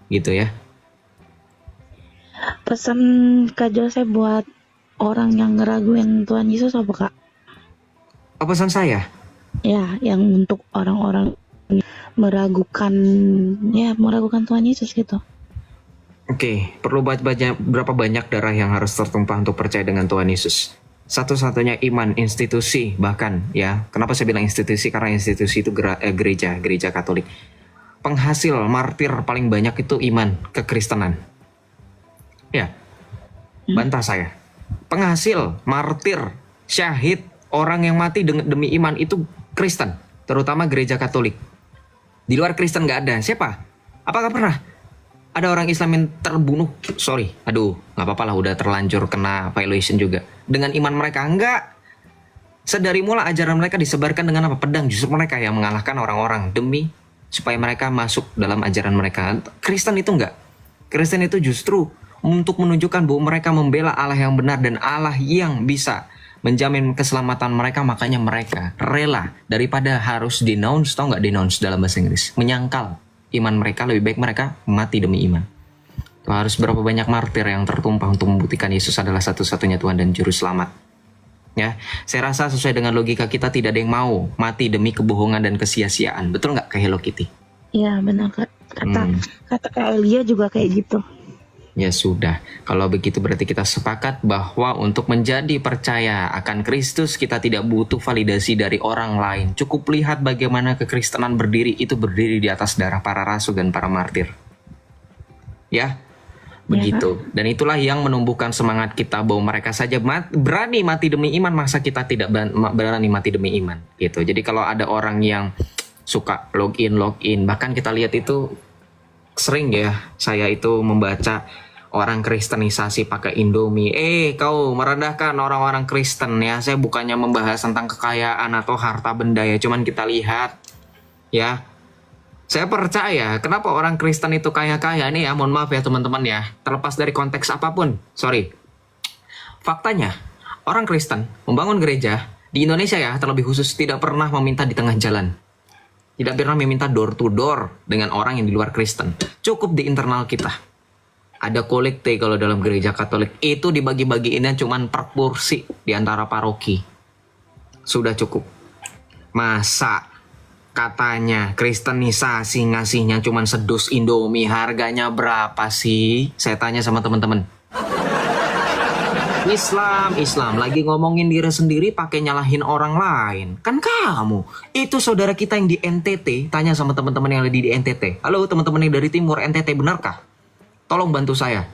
Gitu ya. Pesan Kak Joseph buat orang yang ngeraguin Tuhan Yesus apa Kak? Apa pesan saya? Ya, yang untuk orang-orang meragukan Tuhan Yesus gitu. Oke, perlu berapa banyak darah yang harus tertumpah untuk percaya dengan Tuhan Yesus? Satu-satunya iman, institusi bahkan ya. Kenapa saya bilang institusi? Karena institusi itu gereja Katolik. Penghasil martir paling banyak itu iman kekristenan. Ya, bantah saya. Penghasil martir, syahid, orang yang mati demi iman itu Kristen, terutama gereja Katolik. Di luar Kristen nggak ada. Siapa? Apakah pernah ada orang Islam yang terbunuh? Nggak apa-apa lah, udah terlanjur kena violation juga. Dengan iman mereka, enggak. Sedari mula ajaran mereka disebarkan dengan apa? Pedang. Justru mereka yang mengalahkan orang-orang demi supaya mereka masuk dalam ajaran mereka. Kristen itu enggak. Kristen itu justru untuk menunjukkan bahwa mereka membela Allah yang benar dan Allah yang bisa menjamin keselamatan mereka. Makanya mereka rela daripada harus denounce, tau nggak denounce dalam bahasa Inggris? Menyangkal iman mereka, lebih baik mereka mati demi iman. Tuh, harus berapa banyak martir yang tertumpah untuk membuktikan Yesus adalah satu-satunya Tuhan dan Juru Selamat. Ya, saya rasa sesuai dengan logika kita tidak ada yang mau mati demi kebohongan dan kesia-siaan. Betul nggak Kak Hello Kitty? Iya benar Kak. Kata Kak Elia juga kayak gitu. Ya sudah, kalau begitu berarti kita sepakat bahwa untuk menjadi percaya akan Kristus kita tidak butuh validasi dari orang lain. Cukup lihat bagaimana kekristenan berdiri di atas darah para rasul dan para martir. Ya, begitu. Dan itulah yang menumbuhkan semangat kita bahwa mereka saja berani mati demi iman, masa kita tidak berani mati demi iman. Gitu. Jadi kalau ada orang yang suka login, bahkan kita lihat itu sering ya, saya itu membaca orang kristenisasi pakai Indomie. Kau merendahkan orang-orang Kristen ya. Saya bukannya membahas tentang kekayaan atau harta benda ya. Cuman kita lihat ya. Saya percaya kenapa orang Kristen itu kaya-kaya ini ya. Mohon maaf ya teman-teman ya. Terlepas dari konteks apapun. Sorry. Faktanya orang Kristen membangun gereja di Indonesia ya, terlebih khusus, tidak pernah meminta di tengah jalan. Tidak pernah meminta door to door dengan orang yang di luar Kristen. Cukup di internal kita. Ada kolekte kalau dalam gereja Katolik. Itu dibagi-bagiinnya cuman per porsi di antara paroki. Sudah cukup. Masa katanya kristenisasi ngasihnya cuman sedus Indomie, harganya berapa sih? Saya tanya sama teman-teman. Islam lagi ngomongin diri sendiri pakai nyalahin orang lain. Kan kamu, itu saudara kita yang di NTT, tanya sama teman-teman yang lagi di NTT. Halo teman-teman yang dari timur NTT, benarkah? Tolong bantu saya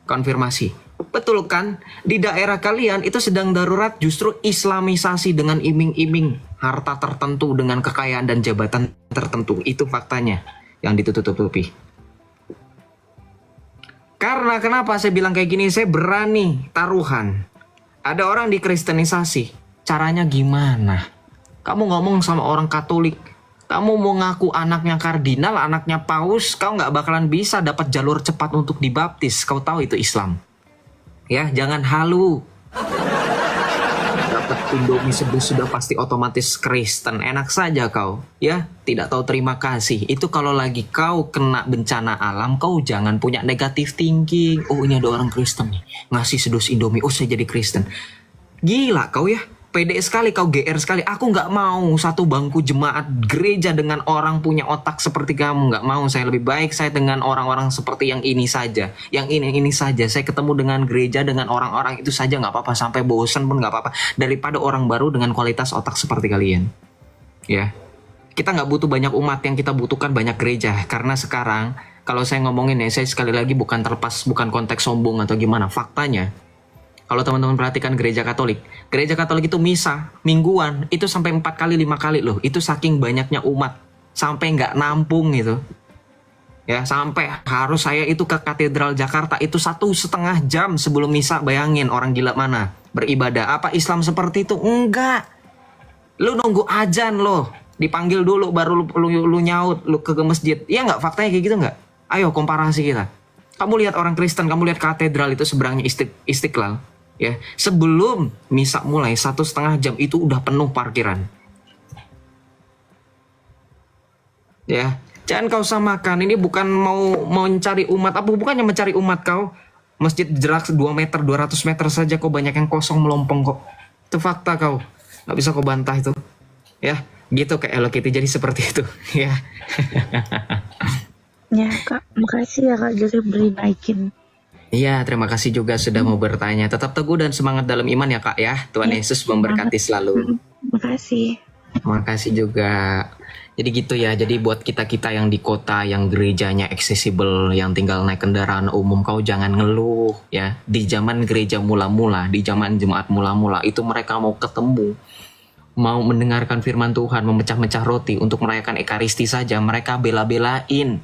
konfirmasi. Betul kan? Di daerah kalian itu sedang darurat justru islamisasi dengan iming-iming harta tertentu, dengan kekayaan dan jabatan tertentu. Itu faktanya yang ditutup-tutupi. Karena kenapa saya bilang kayak gini? Saya berani taruhan. Ada orang dikristenisasi. Caranya gimana? Kamu ngomong sama orang Katolik, kamu mau ngaku anaknya kardinal, anaknya paus, kau nggak bakalan bisa dapat jalur cepat untuk dibaptis. Kau tahu itu Islam. Ya, jangan halu. Dapat Indomie sebus sudah pasti otomatis Kristen. Enak saja kau, ya. Tidak tahu terima kasih. Itu kalau lagi kau kena bencana alam, kau jangan punya negative thinking. Oh, ini ada orang Kristen nih, ngasih sedus Indomie. Oh, saya jadi Kristen. Gila kau ya. Pede sekali kau, GR sekali. Aku nggak mau satu bangku jemaat gereja dengan orang punya otak seperti kamu. Nggak mau. Saya lebih baik saya dengan orang-orang seperti yang ini saja. Yang ini saja. Saya ketemu dengan gereja, dengan orang-orang itu saja nggak apa-apa. Sampai bosan pun nggak apa-apa. Daripada orang baru dengan kualitas otak seperti kalian. Ya. Kita nggak butuh banyak umat, yang kita butuhkan banyak gereja. Karena sekarang, kalau saya ngomongin ya, saya sekali lagi bukan terlepas, bukan konteks sombong atau gimana. Faktanya, kalau teman-teman perhatikan gereja Katolik itu misa mingguan itu sampai 4 kali 5 kali loh. Itu saking banyaknya umat, sampai nggak nampung gitu. Ya, sampai harus saya itu ke Katedral Jakarta itu 1,5 jam sebelum misa. Bayangin orang gila mana beribadah. Apa Islam seperti itu? Enggak. Lu nunggu azan loh, dipanggil dulu baru lu nyaut lu ke masjid. Iya nggak? Faktanya kayak gitu nggak? Ayo komparasi kita. Kamu lihat orang Kristen, kamu lihat katedral itu seberangnya Istiqlal. Ya, sebelum misa mulai 1,5 jam itu udah penuh parkiran. Ya, jangan kau samakan. Ini bukan mau mencari umat. Apa bukannya mencari umat kau? Masjid jarak 2 meter, 200 meter saja kau banyak yang kosong melompong kok. Itu fakta kau. Nggak bisa kau bantah itu. Ya, gitu kayak Hello Kitty jadi seperti itu. Ya. Ya Kak, makasih ya Kak Joseph udah dinaikin. Iya, terima kasih juga sudah mau bertanya. Tetap teguh dan semangat dalam iman ya Kak ya. Tuhan Yesus memberkati selalu. Makasih. Makasih juga. Jadi gitu ya. Jadi buat kita-kita yang di kota, yang gerejanya accessible, yang tinggal naik kendaraan umum, kau jangan ngeluh ya. Di zaman gereja mula-mula, di zaman jemaat mula-mula, itu mereka mau ketemu, mau mendengarkan firman Tuhan, memecah-mecah roti untuk merayakan Ekaristi saja, mereka bela-belain.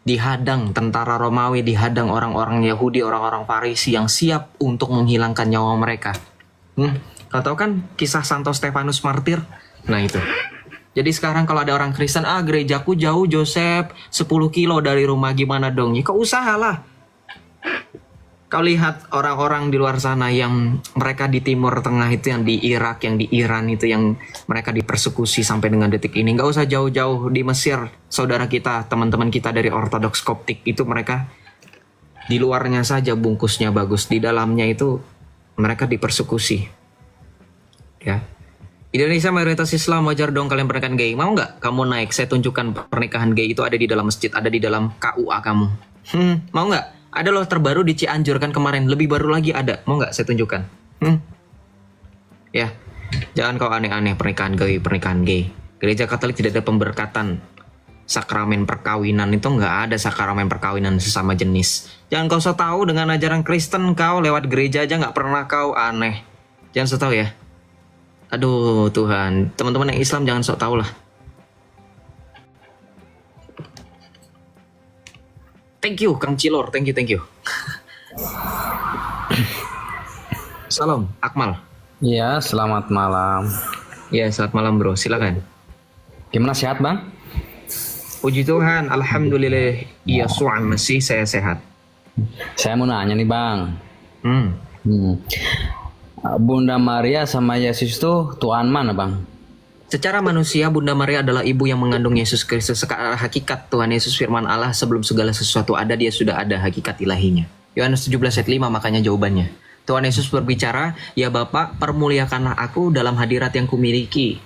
Dihadang tentara Romawi, dihadang orang-orang Yahudi, orang-orang Farisi yang siap untuk menghilangkan nyawa mereka. Kau tahu kan kisah Santo Stefanus Martir? Nah itu. Jadi sekarang kalau ada orang Kristen, gerejaku jauh Joseph, 10 kilo dari rumah, gimana dong? Ya kau usahalah. Kau lihat orang-orang di luar sana yang mereka di Timur Tengah itu, yang di Irak, yang di Iran itu, yang mereka dipersekusi sampai dengan detik ini. Nggak usah jauh-jauh di Mesir, saudara kita, teman-teman kita dari Ortodoks Koptik itu, mereka di luarnya saja bungkusnya bagus, di dalamnya itu mereka dipersekusi. Ya, Indonesia mayoritas Islam, wajar dong kalian pernikahan gay. Mau nggak kamu naik? Saya tunjukkan pernikahan gay itu ada di dalam masjid, ada di dalam KUA kamu. Mau nggak? Ada loh terbaru di Cianjur kan kemarin, lebih baru lagi ada. Mau nggak saya tunjukkan? Ya, jangan kau aneh-aneh pernikahan gay. Gereja Katolik tidak ada pemberkatan sakramen perkawinan, itu nggak ada sakramen perkawinan sesama jenis. Jangan kau so tahu dengan ajaran Kristen, kau lewat gereja aja nggak pernah kau aneh. Jangan so tahu ya. Aduh Tuhan, teman-teman yang Islam jangan sok tahu lah. Thank you Kang Cilor, thank you. Salam Akmal. Iya, selamat malam. Ya, selamat malam bro, silakan. Gimana, sehat Bang? Puji Tuhan, alhamdulillah. Iya, masih saya sehat. Saya mau nanya nih Bang. Bunda Maria sama Yesus itu Tuhan mana Bang? Secara manusia, Bunda Maria adalah ibu yang mengandung Yesus Kristus. Secara hakikat Tuhan Yesus firman Allah, sebelum segala sesuatu ada, dia sudah ada hakikat ilahinya. Yohanes 17 ayat 5, makanya jawabannya. Tuhan Yesus berbicara, ya Bapa, permuliakanlah aku dalam hadirat yang kumiliki.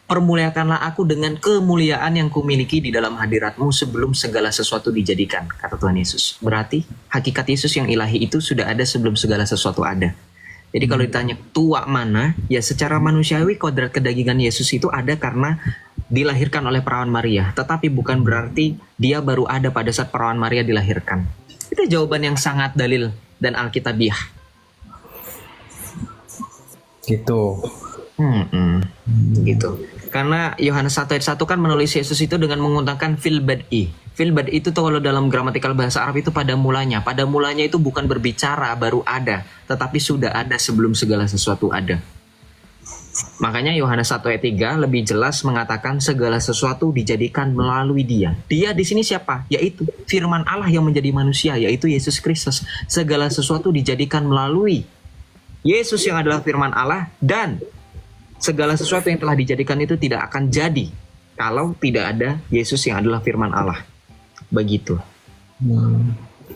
Permuliakanlah aku dengan kemuliaan yang kumiliki di dalam hadiratmu sebelum segala sesuatu dijadikan, kata Tuhan Yesus. Berarti hakikat Yesus yang ilahi itu sudah ada sebelum segala sesuatu ada. Jadi kalau ditanya tua mana, ya secara manusiawi kodrat kedagingan Yesus itu ada karena dilahirkan oleh perawan Maria. Tetapi bukan berarti dia baru ada pada saat perawan Maria dilahirkan. Itu jawaban yang sangat dalil dan alkitabiah. Gitu. Gitu. Karena Yohanes 1 ayat 1 kan menulis Yesus itu dengan menggunakan fil bad'i. Fil bad'i itu tuh kalau dalam gramatikal bahasa Arab itu pada mulanya. Pada mulanya itu bukan berbicara baru ada, tetapi sudah ada sebelum segala sesuatu ada. Makanya Yohanes 1 ayat 3 lebih jelas mengatakan segala sesuatu dijadikan melalui Dia. Dia di sini siapa? Yaitu firman Allah yang menjadi manusia, yaitu Yesus Kristus. Segala sesuatu dijadikan melalui Yesus yang adalah firman Allah, dan segala sesuatu yang telah dijadikan itu tidak akan jadi kalau tidak ada Yesus yang adalah firman Allah. Begitu.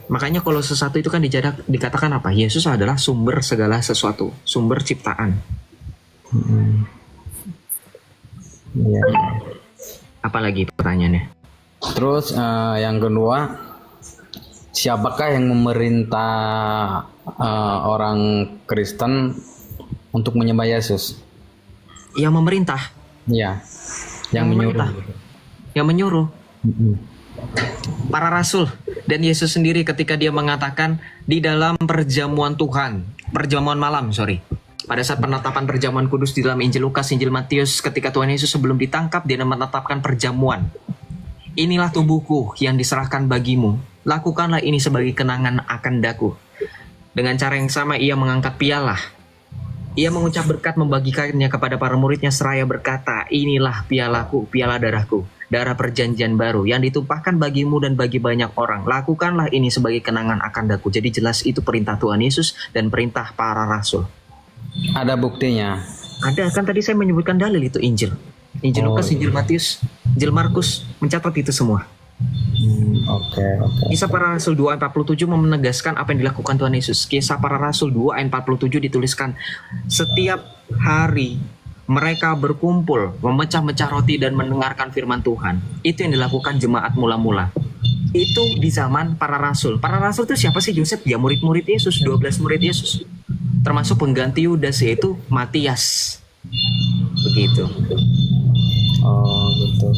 Makanya kalau sesuatu itu kan dikatakan apa? Yesus adalah sumber segala sesuatu, sumber ciptaan. Iya. Apalagi pertanyaannya? Terus yang kedua, siapakah yang memerintah orang Kristen untuk menyembah Yesus? Yang memerintah. Iya. Yang menyuruh. Yang menyuruh. Para rasul dan Yesus sendiri ketika dia mengatakan di dalam perjamuan Tuhan, perjamuan malam, pada saat penetapan perjamuan kudus di dalam Injil Lukas, Injil Matius, ketika Tuhan Yesus sebelum ditangkap, dia menetapkan perjamuan. Inilah tubuhku yang diserahkan bagimu. Lakukanlah ini sebagai kenangan akan daku. Dengan cara yang sama ia mengangkat piala. Ia mengucap berkat membagikannya kepada para muridnya seraya berkata, inilah pialaku, piala darahku, darah perjanjian baru yang ditumpahkan bagimu dan bagi banyak orang. Lakukanlah ini sebagai kenangan akan daku. Jadi jelas itu perintah Tuhan Yesus dan perintah para rasul. Ada buktinya. Ada, kan tadi saya menyebutkan dalil itu Injil Lukas, Injil Matius, Injil Markus mencatat itu semua. Oke. Kisah para Rasul 2 ayat 47 menegaskan apa yang dilakukan Tuhan Yesus. Kisah para Rasul 2 ayat 47 dituliskan, setiap hari mereka berkumpul memecah-mecah roti dan mendengarkan firman Tuhan. Itu yang dilakukan jemaat mula-mula. Itu di zaman para rasul. Para rasul itu siapa sih, Joseph? Ya murid-murid Yesus, 12 murid Yesus. Termasuk pengganti Yudas, yaitu Matias. Begitu. Oh gitu.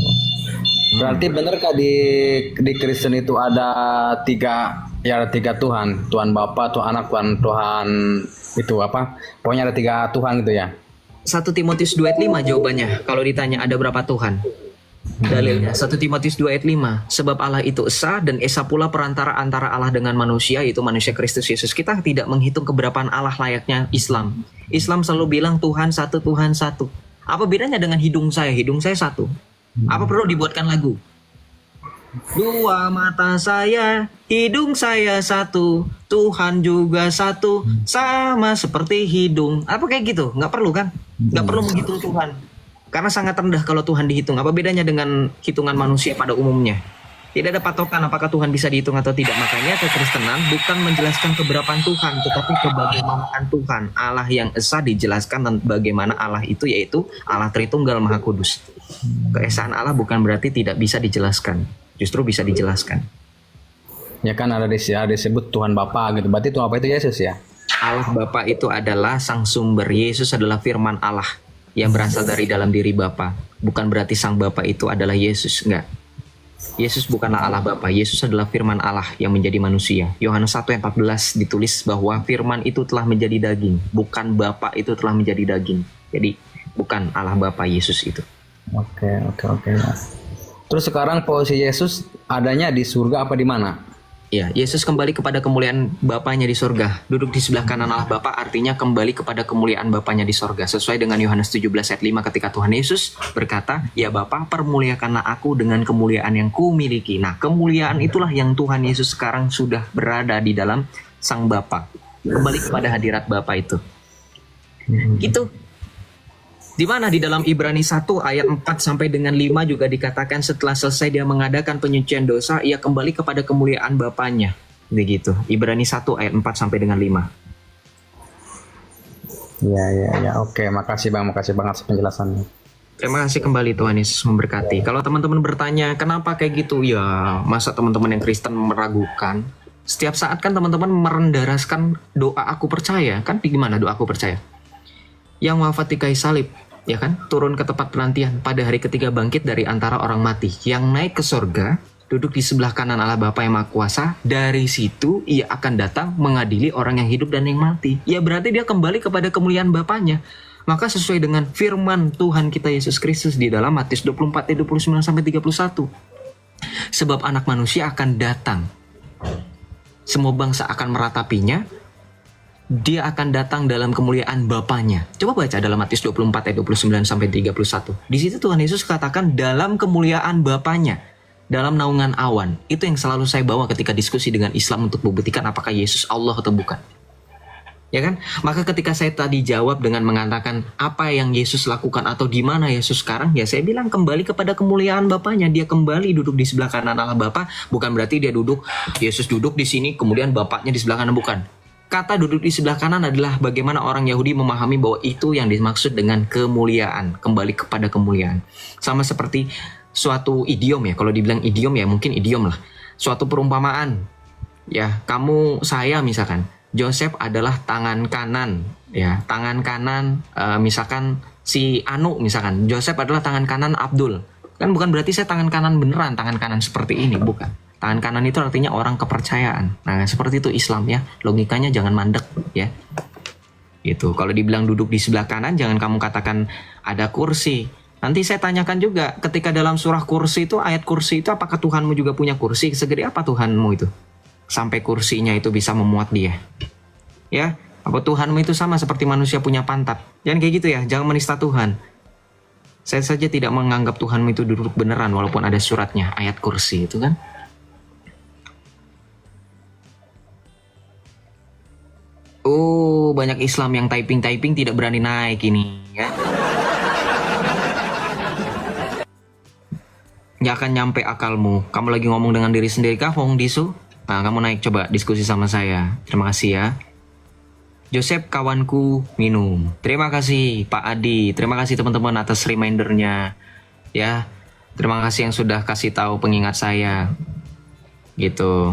Berarti benerkah di Kristen itu ada tiga Tuhan, Tuhan Bapa, Tuhan Anak, Tuhan itu apa? Pokoknya ada 3 Tuhan gitu ya. 1 Timotius 2 ayat 5 jawabannya. Kalau ditanya ada berapa Tuhan? Dalilnya 1 Timotius 2 ayat 5. Sebab Allah itu esa dan esa pula perantara antara Allah dengan manusia, yaitu manusia Kristus Yesus. Kita tidak menghitung keberapaan Allah layaknya Islam. Islam selalu bilang Tuhan satu, Tuhan satu. Apa bedanya dengan hidung saya? Hidung saya satu. Apa perlu dibuatkan lagu? 2 mata saya, hidung saya satu, Tuhan juga satu, sama seperti hidung. Apa kayak gitu? Nggak perlu kan? Nggak perlu menghitung Tuhan. Karena sangat rendah kalau Tuhan dihitung. Apa bedanya dengan hitungan manusia pada umumnya? Tidak ada patokan apakah Tuhan bisa dihitung atau tidak. Makanya kekristenan bukan menjelaskan keberapaan Tuhan, tetapi kebagaimanaan Tuhan. Allah yang esa dijelaskan dan bagaimana Allah itu, yaitu Allah Tritunggal Maha Kudus. Keesaan Allah bukan berarti tidak bisa dijelaskan. Justru bisa dijelaskan. Ya kan ada disebut Tuhan Bapa gitu. Berarti Tuhan Bapa itu Yesus ya? Allah Bapa itu adalah sang sumber. Yesus adalah firman Allah yang berasal dari dalam diri Bapa. Bukan berarti sang Bapa itu adalah Yesus, enggak. Yesus bukanlah Allah Bapa. Yesus adalah firman Allah yang menjadi manusia. Yohanes 1 ayat 14 ditulis bahwa firman itu telah menjadi daging, bukan Bapa itu telah menjadi daging. Jadi bukan Allah Bapa Yesus itu. Oke. Terus sekarang posisi Yesus adanya di surga apa di mana? Ya, Yesus kembali kepada kemuliaan Bapanya di sorga. Duduk di sebelah kanan Allah Bapa artinya kembali kepada kemuliaan Bapanya di sorga. Sesuai dengan Yohanes 17 ayat 5 ketika Tuhan Yesus berkata, ya Bapa, permuliakanlah aku dengan kemuliaan yang kumiliki. Nah, kemuliaan itulah yang Tuhan Yesus sekarang sudah berada di dalam Sang Bapa. Kembali kepada hadirat Bapa itu. Gitu. Di mana di dalam Ibrani 1 ayat 4 sampai dengan 5 juga dikatakan setelah selesai dia mengadakan penyucian dosa, ia kembali kepada kemuliaan Bapanya. Begitu. Ibrani 1 ayat 4 sampai dengan 5. Ya. Oke, makasih banget penjelasannya. Terima kasih kembali, Tuhan Yesus memberkati. Kalau teman-teman bertanya, kenapa kayak gitu? Ya, masa teman-teman yang Kristen meragukan? Setiap saat kan teman-teman merendaraskan doa aku percaya. Kan gimana doa aku percaya? Yang wafat di kayu salib, ya kan, turun ke tempat penantian, pada hari ketiga bangkit dari antara orang mati, yang naik ke sorga, duduk di sebelah kanan Allah Bapa yang Maha Kuasa. Dari situ ia akan datang mengadili orang yang hidup dan yang mati. Ya berarti dia kembali kepada kemuliaan Bapanya. Maka sesuai dengan firman Tuhan kita Yesus Kristus di dalam Matius 24 ayat 29 sampai 31. Sebab anak manusia akan datang, semua bangsa akan meratapinya, dia akan datang dalam kemuliaan Bapaknya. Coba baca dalam Matius 24 ayat 29 sampai 31. Di situ Tuhan Yesus katakan dalam kemuliaan Bapaknya, dalam naungan awan. Itu yang selalu saya bawa ketika diskusi dengan Islam untuk membuktikan apakah Yesus Allah atau bukan. Ya kan? Maka ketika saya tadi jawab dengan mengatakan apa yang Yesus lakukan atau di mana Yesus sekarang, ya saya bilang kembali kepada kemuliaan Bapaknya. Dia kembali duduk di sebelah kanan Allah Bapa, bukan berarti dia duduk, Yesus duduk di sini kemudian Bapaknya di sebelah kanan, bukan. Kata duduk di sebelah kanan adalah bagaimana orang Yahudi memahami bahwa itu yang dimaksud dengan kemuliaan, kembali kepada kemuliaan. Sama seperti suatu idiom ya, kalau dibilang idiom ya mungkin idiom lah. Suatu perumpamaan, ya kamu, saya misalkan, Joseph adalah tangan kanan, ya tangan kanan, misalkan si Anu misalkan, Joseph adalah tangan kanan Abdul. Kan bukan berarti saya tangan kanan beneran, tangan kanan seperti ini, bukan. Tangan kanan itu artinya orang kepercayaan. Nah, seperti itu Islam ya. Logikanya jangan mandek ya. Gitu. Kalau dibilang duduk di sebelah kanan, jangan kamu katakan ada kursi. Nanti saya tanyakan juga, ketika dalam surah kursi itu, ayat kursi itu, apakah Tuhanmu juga punya kursi? Segede apa Tuhanmu itu? Sampai kursinya itu bisa memuat dia. Ya, apa Tuhanmu itu sama seperti manusia punya pantat? Jangan kayak gitu ya, jangan menista Tuhan. Saya saja tidak menganggap Tuhanmu itu duduk beneran, walaupun ada suratnya, ayat kursi itu kan. Oh, banyak Islam yang typing tidak berani naik ini ya. Nggak akan nyampe akalmu. Kamu lagi ngomong dengan diri sendiri kah, Hong Disu? Nah, kamu naik coba diskusi sama saya. Terima kasih ya. Joseph kawanku minum. Terima kasih Pak Adi. Terima kasih teman-teman atas remindernya. Ya. Terima kasih yang sudah kasih tahu pengingat saya. Gitu.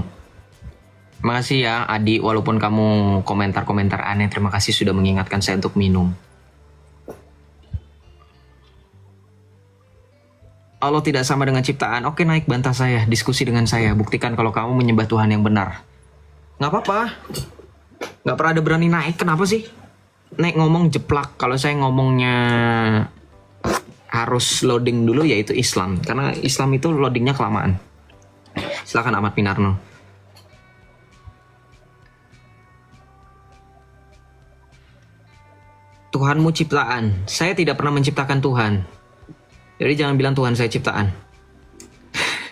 Terima kasih ya Adi, walaupun kamu komentar-komentar aneh, terima kasih sudah mengingatkan saya untuk minum. Allah tidak sama dengan ciptaan. Oke, naik bantah saya, diskusi dengan saya, buktikan kalau kamu menyembah Tuhan yang benar. Nggak apa-apa, nggak pernah ada berani naik, kenapa sih? Naik ngomong jeplak, kalau saya ngomongnya harus loading dulu yaitu Islam, karena Islam itu loadingnya kelamaan. Silakan Ahmad Pinarno. Tuhanmu ciptaan. Saya tidak pernah menciptakan Tuhan. Jadi jangan bilang Tuhan saya ciptaan.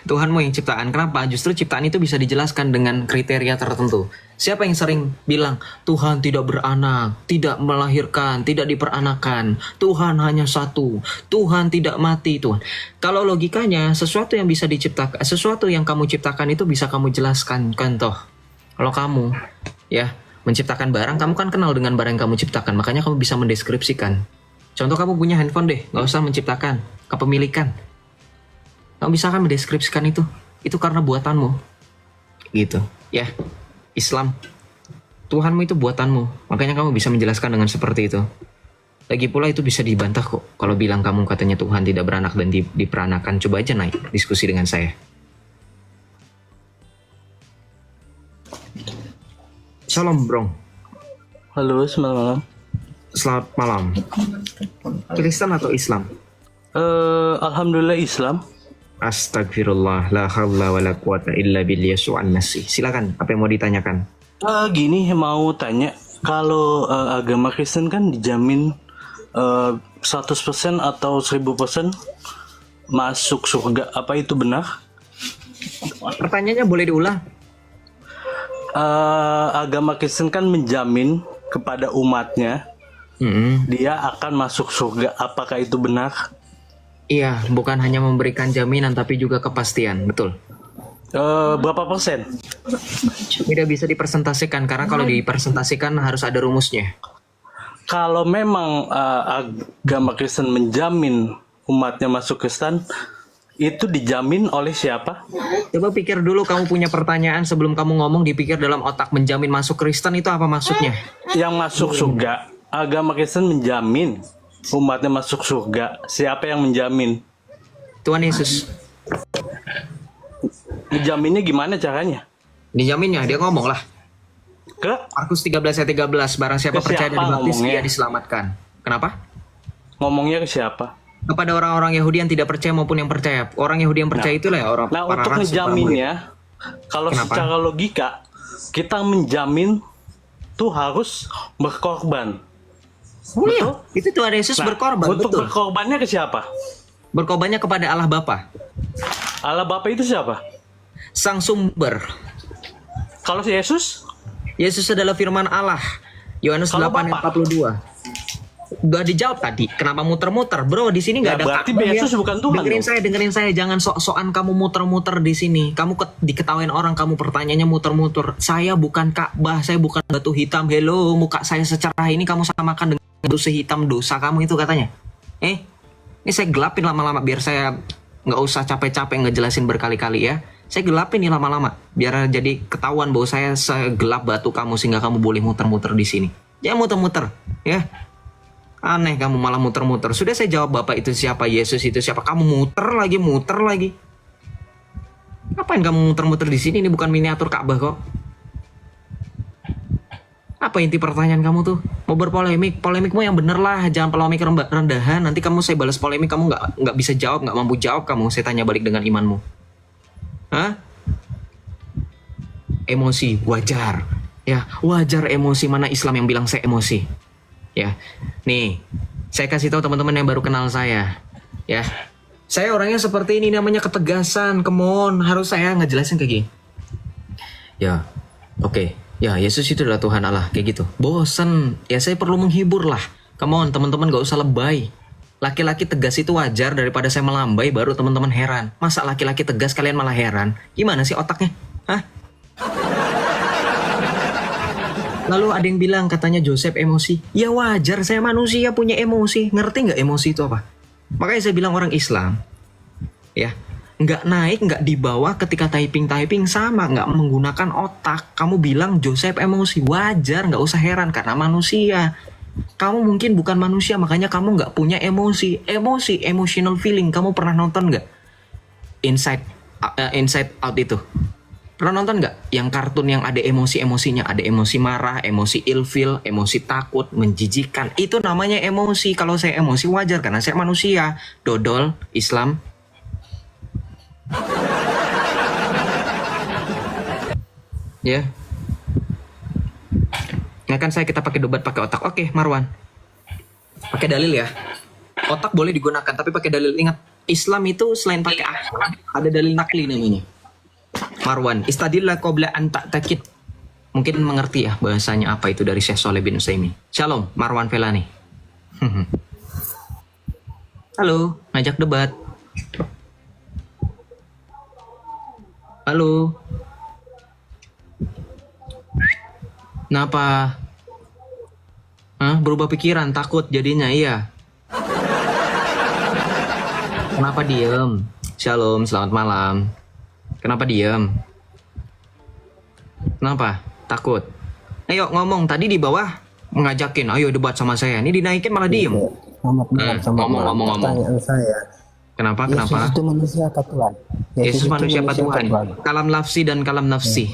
Tuhanmu yang ciptaan. Kenapa? Justru ciptaan itu bisa dijelaskan dengan kriteria tertentu. Siapa yang sering bilang Tuhan tidak beranak, tidak melahirkan, tidak diperanakan, Tuhan hanya satu, Tuhan tidak mati, Tuhan. Kalau logikanya sesuatu yang bisa diciptakan, sesuatu yang kamu ciptakan itu bisa kamu jelaskan. Contoh, kalau kamu ya menciptakan barang, kamu kan kenal dengan barang yang kamu ciptakan, makanya kamu bisa mendeskripsikan. Contoh, kamu punya handphone deh, nggak usah menciptakan, kepemilikan. Kamu bisa kan mendeskripsikan itu karena buatanmu. Gitu, ya. Islam, Tuhanmu itu buatanmu, makanya kamu bisa menjelaskan dengan seperti itu. Lagi pula itu bisa dibantah kok, kalau bilang kamu katanya Tuhan tidak beranak dan diperanakan. Coba aja naik diskusi dengan saya. Shalom bro. Halo, selamat malam. Selamat malam. Kristen atau Islam? Alhamdulillah Islam. Astagfirullah, la haula wa la quwata illa billah Yeshu'an Masih. Silakan, apa yang mau ditanyakan? Gini, mau tanya, kalau agama Kristen kan dijamin 100% atau 1000% masuk surga, apa itu benar? Pertanyaannya boleh diulang? Agama Kristen kan menjamin kepada umatnya dia akan masuk surga. Apakah itu benar? Iya, bukan hanya memberikan jaminan tapi juga kepastian, betul. Berapa persen? Tidak bisa dipresentasikan karena kalau dipresentasikan harus ada rumusnya. Kalau memang agama Kristen menjamin umatnya masuk Kristen, itu dijamin oleh siapa? Coba pikir dulu, kamu punya pertanyaan sebelum kamu ngomong, dipikir dalam otak. Menjamin masuk Kristen itu apa maksudnya? Yang masuk surga, agama Kristen menjamin umatnya masuk surga. Siapa yang menjamin? Tuhan Yesus. Dijaminnya gimana caranya? Dijaminnya, dia ngomong lah. Ke? Markus 13 ayat 13, barang siapa Ke percaya siapa dan dibaptis, ngomongnya? dia diselamatkan. Kenapa? Ngomongnya ke siapa? Kepada orang-orang Yahudi yang tidak percaya maupun yang percaya. Orang Yahudi yang percaya itulah ya orang Nah, para untuk rasul, para murid. ngejaminnya, kalau Kenapa? secara logika, kita menjamin itu harus berkorban. Oh iya, itu Tuhan Yesus Nah, berkorban, untuk betul. berkorbannya ke siapa? Berkorbannya kepada Allah Bapa, Allah Bapa itu siapa? Sang Sumber. Kalau si Yesus? Yesus adalah firman Allah. Yohanes Kalau 8 ayat Bapa? 42. Udah dijawab tadi. Kenapa muter-muter? Bro, di sini nggak Ya, ada berarti Ka'bah Yesus ya. bukan Tuhan Dengerin saya. Jangan sok-sokan kamu muter-muter di sini. Kamu diketawain orang, kamu pertanyaannya muter-muter. Saya bukan Ka'bah, saya bukan batu hitam. Hello, muka saya secerah ini kamu samakan dengan batu sehitam dosa kamu itu katanya. Ini saya gelapin lama-lama biar saya nggak usah capek-capek ngejelasin berkali-kali ya. Saya gelapin nih lama-lama biar jadi ketahuan bahwa saya segelap batu kamu sehingga kamu boleh muter-muter di sini. Jangan muter-muter, ya. Aneh kamu malah muter-muter. Sudah saya jawab Bapak itu siapa, Yesus itu siapa. Kamu muter lagi. Ngapain kamu muter-muter di sini? Ini bukan miniatur Ka'bah kok. Apa inti pertanyaan kamu tuh? Mau berpolemik? Polemikmu yang bener lah. Jangan polemik rendahan. Nanti kamu saya balas polemik, kamu nggak bisa jawab, nggak mampu jawab kamu. Saya tanya balik dengan imanmu. Hah? Emosi wajar. Ya, wajar emosi. Mana Islam yang bilang saya emosi? Ya, nih, saya kasih tahu teman-teman yang baru kenal saya. Ya, saya orangnya seperti ini, namanya ketegasan. Come on, harus saya ngejelasin kayak gini. Ya, oke. Ya, Yesus itu adalah Tuhan Allah, kayak gitu. Bosen, ya saya perlu menghibur lah. Come on, teman-teman gak usah lebay. Laki-laki tegas itu wajar, daripada saya melambai baru teman-teman heran. Masa laki-laki tegas kalian malah heran? Gimana sih otaknya? Hah? Lalu ada yang bilang katanya Joseph emosi. Ya wajar, saya manusia punya emosi. Ngerti nggak emosi itu apa? Makanya saya bilang orang Islam, ya, nggak naik, nggak di bawah ketika typing sama, nggak menggunakan otak. Kamu bilang Joseph emosi, wajar, nggak usah heran karena manusia. Kamu mungkin bukan manusia, makanya kamu nggak punya emosi. Emosi, emotional feeling. Kamu pernah nonton nggak Inside Out itu? Pernah nonton nggak? Yang kartun yang ada emosi-emosinya, ada emosi marah, emosi ilfil, emosi takut, menjijikan. Itu namanya emosi. Kalau saya emosi wajar karena saya manusia. Dodol, Islam. Ya. Ya kan kita pakai debat pakai otak. Oke, Marwan. Pakai dalil ya. Otak boleh digunakan tapi pakai dalil. Ingat, Islam itu selain pakai akal, ada dalil nakli namanya. Marwan, istadillah qabla an ta'takid. Mungkin mengerti ya bahasanya apa itu dari Syekh Shalih bin Utsaimin. Shalom, Marwan Felani. Halo, ngajak debat. Halo. Kenapa? Hah? Berubah pikiran, takut jadinya, iya. Kenapa diem? Shalom, selamat malam. Kenapa diem? Kenapa? Takut? Ayo ngomong, tadi di bawah mengajakin, ayo debat sama saya. Ini dinaikin malah diem. Ngomong. Pertanyaan saya. Kenapa? Yesus itu manusia apa Tuhan? Yesus itu manusia apa Tuhan? Tuhan? Kalam nafsi dan kalam nafsi.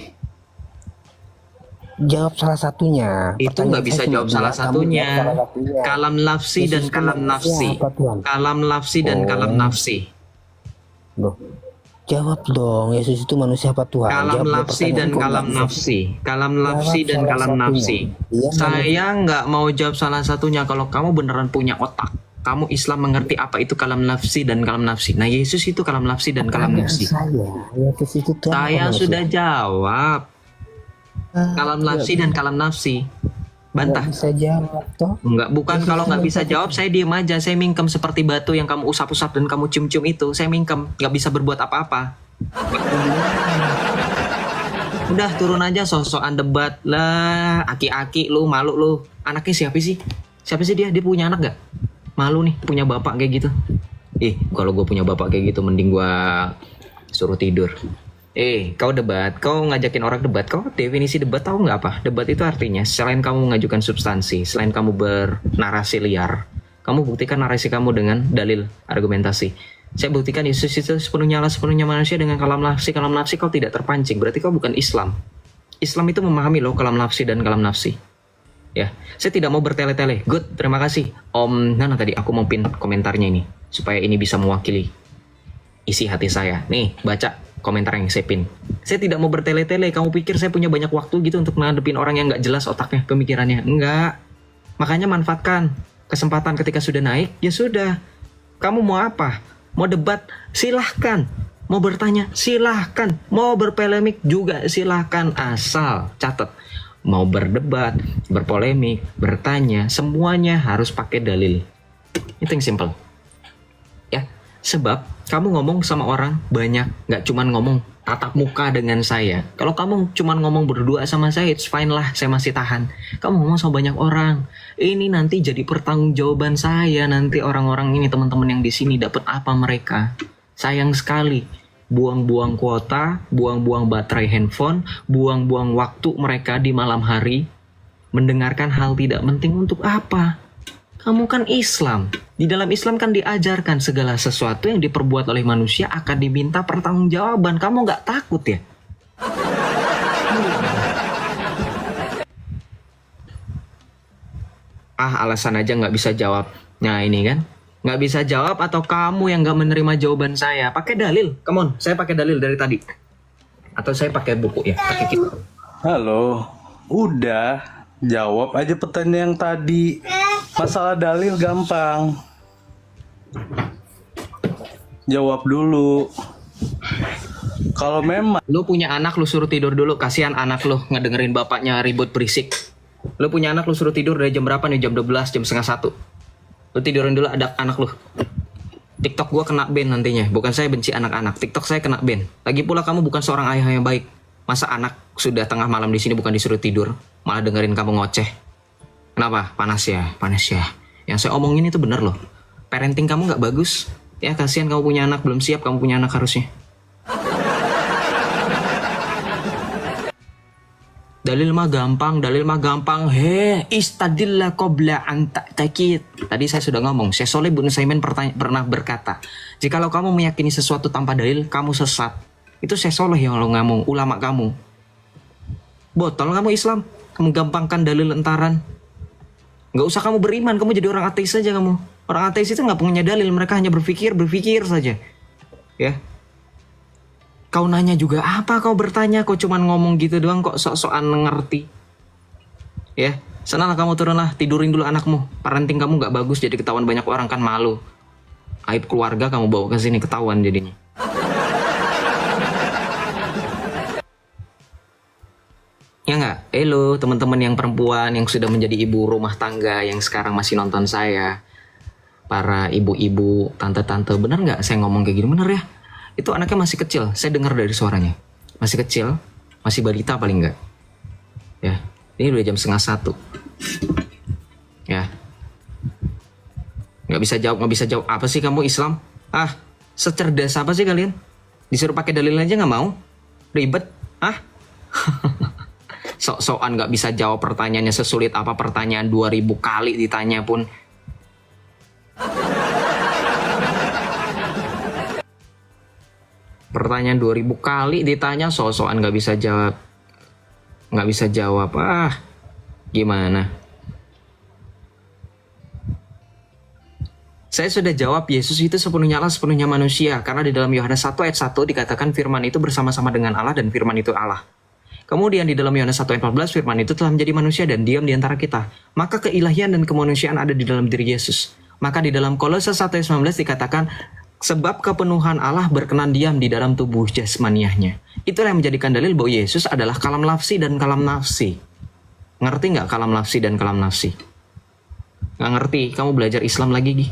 Jawab salah satunya. Itu nggak bisa jawab salah satunya. Kalam nafsi dan kalam nafsi. Kalam nafsi dan kalam nafsi. Loh, jawab dong. Yesus itu manusia apa Tuhan? Kalam nafsi dan kalam nafsi. Kalam nafsi dan kalam nafsi. Saya nggak mau jawab salah satunya. Kalau kamu beneran punya otak, kamu Islam mengerti apa itu kalam nafsi dan kalam nafsi. Nah, Yesus itu kalam nafsi dan kalam nafsi. Saya sudah jawab. Kalam nafsi dan kalam nafsi. Bantah. Bisa jawab toh? Enggak, bukan kalau nggak bisa jawab saya diem aja, saya mingkem seperti batu yang kamu usap-usap dan kamu cium-cium itu, saya mingkem, nggak bisa berbuat apa-apa. Udah turun aja sosokan debat lah, aki-aki lu, malu lu. Anaknya siapa sih? Siapa sih dia? Dia punya anak nggak? Malu nih punya bapak kayak gitu. Kalau gue punya bapak kayak gitu mending gue suruh tidur. Kau debat, kau ngajakin orang debat, kau definisi debat tahu nggak apa? Debat itu artinya selain kamu mengajukan substansi, selain kamu bernarasi liar, kamu buktikan narasi kamu dengan dalil argumentasi. Saya buktikan Yesus itu sepenuhnya Allah, sepenuhnya manusia dengan kalam nafsi kau tidak terpancing, berarti kau bukan Islam. Islam itu memahami loh kalam nafsi dan kalam nafsi. Ya, saya tidak mau bertele-tele. Good, terima kasih Om Nana tadi. Aku mau pin komentarnya ini supaya ini bisa mewakili isi hati saya. Nih, baca. komentar yang saya pin. Saya tidak mau bertele-tele. Kamu pikir saya punya banyak waktu gitu untuk menghadapin orang yang nggak jelas otaknya, pemikirannya? Enggak. Makanya manfaatkan kesempatan ketika sudah naik, ya sudah. Kamu mau apa? Mau debat? Silahkan. Mau bertanya? Silahkan. Mau berpolemik juga silahkan. Asal catat. Mau berdebat, berpolemik, bertanya, semuanya harus pakai dalil. Itu yang simple. Ya, sebab kamu ngomong sama orang banyak, nggak cuman ngomong tatap muka dengan saya. Kalau kamu cuman ngomong berdua sama saya, it's fine lah, saya masih tahan. Kamu ngomong sama banyak orang, ini nanti jadi pertanggungjawaban saya. Nanti orang-orang ini, teman-teman yang di sini dapat apa mereka? Sayang sekali. Buang-buang kuota, buang-buang baterai handphone, buang-buang waktu mereka di malam hari mendengarkan hal tidak penting untuk apa? Kamu kan Islam. Di dalam Islam kan diajarkan segala sesuatu yang diperbuat oleh manusia akan diminta pertanggungjawaban. Kamu nggak takut ya? Alasan aja nggak bisa jawab. Nah ini kan, nggak bisa jawab atau kamu yang nggak menerima jawaban saya. Pakai dalil, come on. Saya pakai dalil dari tadi. Atau saya pakai buku ya, pakai kitab. Halo, udah jawab aja pertanyaan yang tadi. Masalah dalil gampang. Jawab dulu. Kalau memang Lu punya anak, lu suruh tidur dulu. Kasihan anak lu ngedengerin bapaknya ribut berisik. Lu punya anak, lu suruh tidur dari jam berapa nih? Jam 12, jam setengah 1. Lu tidurin dulu ada anak lu. TikTok gua kena ban nantinya. Bukan saya benci anak-anak, TikTok saya kena ban. Lagi pula kamu bukan seorang ayah yang baik. Masa anak sudah tengah malam di sini bukan disuruh tidur, malah dengerin kamu ngoceh. Kenapa? Panas ya, panas ya. Yang saya omongin itu bener loh. Parenting kamu nggak bagus. Ya kasihan kamu punya anak, belum siap kamu punya anak harusnya. Dalil mah gampang. Istadillah qabla an ta'takid. Tadi saya sudah ngomong, Syekh Shalih bin Utsaimin pernah berkata, jikalau kamu meyakini sesuatu tanpa dalil, kamu sesat. Itu Syekh Shalih yang lo ngomong, ulama kamu. Botol kamu Islam, kamu gampangkan dalil entaran. Nggak usah kamu beriman, kamu jadi orang ateis saja kamu. Orang ateis itu nggak punya dalil, mereka hanya berpikir saja. Ya. Kau nanya juga apa, kau bertanya, kau cuman ngomong gitu doang kok sok-sokan ngerti. Ya, sanalah kamu turunlah, tidurin dulu anakmu. Parenting kamu nggak bagus, jadi ketahuan banyak orang kan malu. Aib keluarga kamu bawa ke sini ketahuan jadinya. Ya nggak? Halo teman-teman yang perempuan yang sudah menjadi ibu rumah tangga yang sekarang masih nonton saya. Para ibu-ibu, tante-tante, bener nggak saya ngomong kayak gini? Bener ya? Itu anaknya masih kecil, saya dengar dari suaranya. Masih kecil, masih balita paling nggak. Ya, ini udah jam setengah 1. Ya. Nggak bisa jawab. Apa sih kamu Islam? Secerdas apa sih kalian? Disuruh pakai dalil aja nggak mau? Ribet? Sok-sokan nggak bisa jawab pertanyaannya, sesulit apa pertanyaan 2000 kali ditanya pun. Pertanyaan 2000 kali ditanya, sok-sokan nggak bisa jawab. Gimana? Saya sudah jawab, Yesus itu sepenuhnya Allah, sepenuhnya manusia. Karena di dalam Yohanes 1 ayat 1 dikatakan firman itu bersama-sama dengan Allah dan firman itu Allah. Kemudian di dalam Yohanes 1 ayat 14 firman itu telah menjadi manusia dan diam di antara kita. Maka keilahian dan kemanusiaan ada di dalam diri Yesus. Maka di dalam Kolose 1 ayat 19 dikatakan, sebab kepenuhan Allah berkenan diam di dalam tubuh jasmaniahnya. Itulah yang menjadikan dalil bahwa Yesus adalah kalam lafsi dan kalam nafsi. Ngerti nggak kalam lafsi dan kalam nafsi? Nggak ngerti, kamu belajar Islam lagi Gi.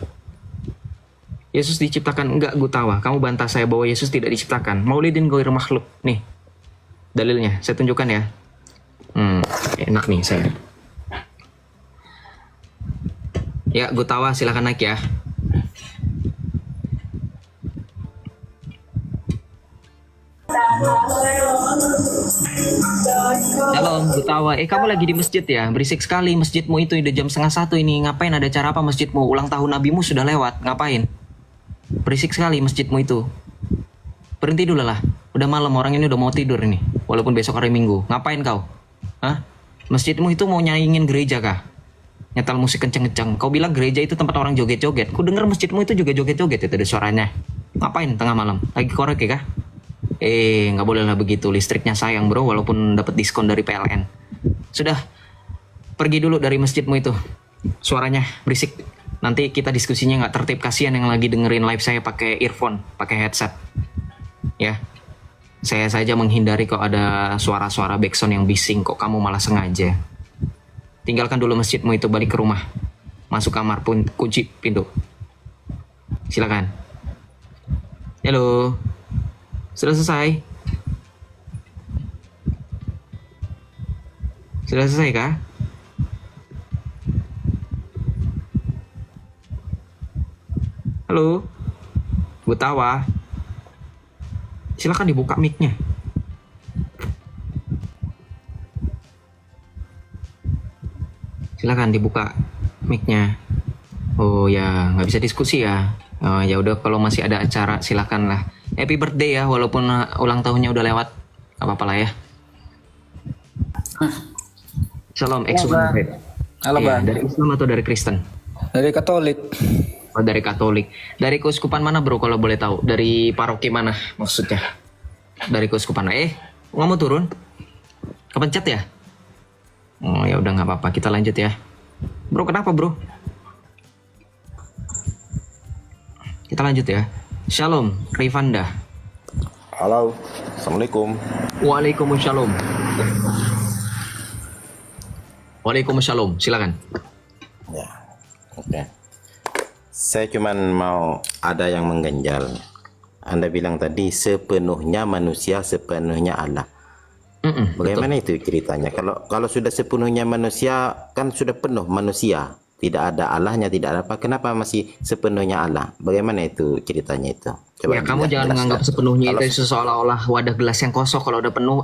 Yesus diciptakan, enggak Gutawa. Kamu bantah saya bahwa Yesus tidak diciptakan. Maulidin ghair makhluk. Nih, dalilnya, saya tunjukkan ya. Enak nih saya. Ya, Gutawa silakan naik ya. Shalom Gutawa, kamu lagi di masjid ya? Berisik sekali masjidmu itu, udah jam setengah 1 ini. Ngapain, ada acara apa masjidmu? Ulang tahun nabimu sudah lewat, ngapain? Berisik sekali masjidmu itu. Berhenti dulu lah, udah malam, orang ini udah mau tidur ini. Walaupun besok hari Minggu, ngapain kau? Masjidmu itu mau nyaingin gereja kah? Nyetel musik kenceng-kenceng. Kau bilang gereja itu tempat orang joget-joget. Ku denger masjidmu itu juga joget-joget itu ada suaranya. Ngapain tengah malam? Lagi korek ya kah? Nggak boleh lah begitu. Listriknya sayang bro, walaupun dapat diskon dari PLN. Sudah, pergi dulu dari masjidmu itu. Suaranya berisik. Nanti kita diskusinya nggak tertib. Kasihan yang lagi dengerin live saya pakai earphone, pakai headset. Ya, saya saja menghindari kok ada suara-suara backsound yang bising. Kok kamu malah sengaja? Tinggalkan dulu masjidmu itu, balik ke rumah. Masuk kamar pun kunci pintu. Silakan. Halo. Sudah selesai? Sudah selesai kah? Halo? Bu Tawa? Silakan dibuka mic-nya. Silakan dibuka mic-nya. Oh ya, nggak bisa diskusi ya. Oh, ya udah, kalau masih ada acara silakan lah. Happy birthday ya, walaupun ulang tahunnya udah lewat. Gak apa-apa lah ya. Shalom, exuberate. Halo Iya, Bang. dari Islam atau dari Kristen? Dari Katolik. Oh, dari Katolik. Dari keuskupan mana bro kalau boleh tahu? Dari paroki mana maksudnya? Dari keuskupan. Nggak mau turun? Kepencet ya? Oh ya udah, nggak apa-apa. Kita lanjut ya. Bro, kenapa bro? Kita lanjut ya. Shalom, Rifanda. Halo, Assalamualaikum. Waalaikumsalam. Waalaikumsalam. Silakan. Ya, oke. Saya cuman mau ada yang mengganjal. Anda bilang tadi sepenuhnya manusia, sepenuhnya Allah. Bagaimana itu ceritanya? Kalau sudah sepenuhnya manusia, kan sudah penuh manusia. Tidak ada Allahnya, tidak ada apa. Kenapa masih sepenuhnya Allah? Bagaimana itu ceritanya itu? Ya kamu jangan menganggap sepenuhnya itu seolah-olah wadah gelas yang kosong. Kalau udah penuh